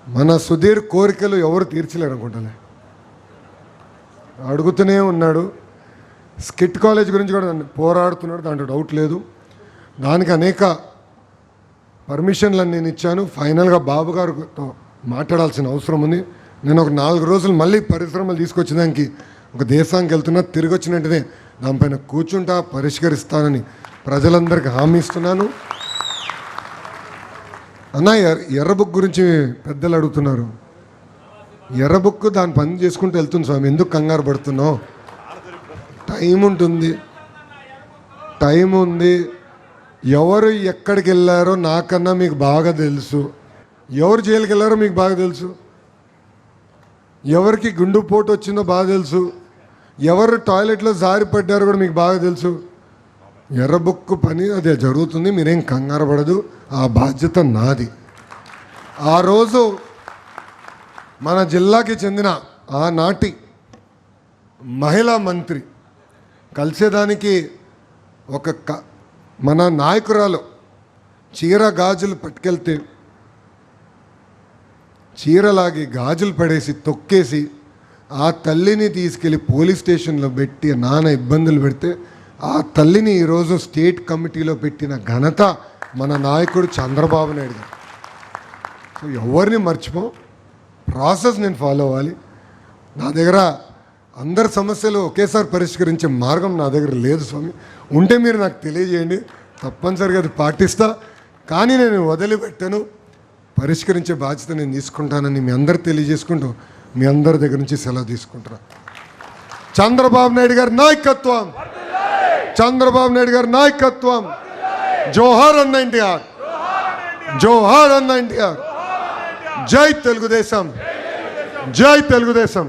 Speaker 4: మన సుధీర్ కోరికలు ఎవరు తీర్చలేరు అనుకుంటానే అడుగుతూనే ఉన్నాడు. స్కిట్ కాలేజ్ గురించి కూడా పోరాడుతున్నాడు, దాంట్లో డౌట్ లేదు. దానికి అనేక పర్మిషన్లు నేను ఇచ్చాను. ఫైనల్గా బాబు గారితో మాట్లాడాల్సిన అవసరం ఉంది. నేను ఒక 4 రోజులు మళ్ళీ పరిశ్రమలు తీసుకొచ్చడానికి ఒక దేశానికి వెళ్తున్నా, తిరిగి వచ్చిన వెంటనే దానిపైన కూర్చుంటా, పరిష్కరిస్తానని ప్రజలందరికీ హామీ ఇస్తున్నాను. అన్న ఎర్ర బుక్ గురించి పెద్దలు అడుగుతున్నారు. ఎర్ర బుక్ దాని పని చేసుకుంటూ వెళ్తుంది స్వామి, ఎందుకు కంగారు పడుతున్నావు? టైం ఉంటుంది, టైం ఉంది. ఎవరు ఎక్కడికి వెళ్ళారో నాకన్నా మీకు బాగా తెలుసు. ఎవరు జైలుకి వెళ్ళారో మీకు బాగా తెలుసు. ఎవరికి గుండెపోటు వచ్చిందో బాగా తెలుసు. ఎవరు టాయిలెట్లో జారిపడ్డారో కూడా మీకు బాగా తెలుసు. ఎర్ర బుక్ పని అదే జరుగుతుంది, మీరేం కంగారు పడదు. ఆ బాధ్యత నాది. ఆ రోజు మన జిల్లాకి చెందిన ఆనాటి మహిళా మంత్రి కలిసేదానికి మన నాయకురాలు చీర గాజులు పట్టుకెళ్తే చీరలాగి గాజులు పడేసి తొక్కేసి ఆ తల్లిని తీసుకెళ్ళి పోలీస్ స్టేషన్లో పెట్టి నానా ఇబ్బందులు పెడితే ఆ తల్లిని ఈరోజు స్టేట్ కమిటీలో పెట్టిన ఘనత మన నాయకుడు చంద్రబాబు నాయుడు గారు. సో ఎవరిని మర్చిపో, ప్రాసెస్ నేను ఫాలో అవ్వాలి. నా దగ్గర అందరి సమస్యలు ఒకేసారి పరిష్కరించే మార్గం నా దగ్గర లేదు స్వామి. ఉంటే మీరు నాకు తెలియజేయండి, తప్పనిసరిగా అది పాటిస్తా. కానీ నేను వదిలిపెట్టాను, పరిష్కరించే బాధ్యత నేను తీసుకుంటానని మీ అందరు తెలియజేసుకుంటూ మీ అందరి దగ్గర నుంచి సెలవు తీసుకుంటాను. చంద్రబాబు నాయుడు గారి నాయకత్వం, చంద్రబాబు నాయుడు గారి నాయకత్వం. జోహార్ అన్న ఎన్టీఆర్, జోహార్ అన్న ఎన్టీఆర్. జై తెలుగుదేశం, జై తెలుగుదేశం.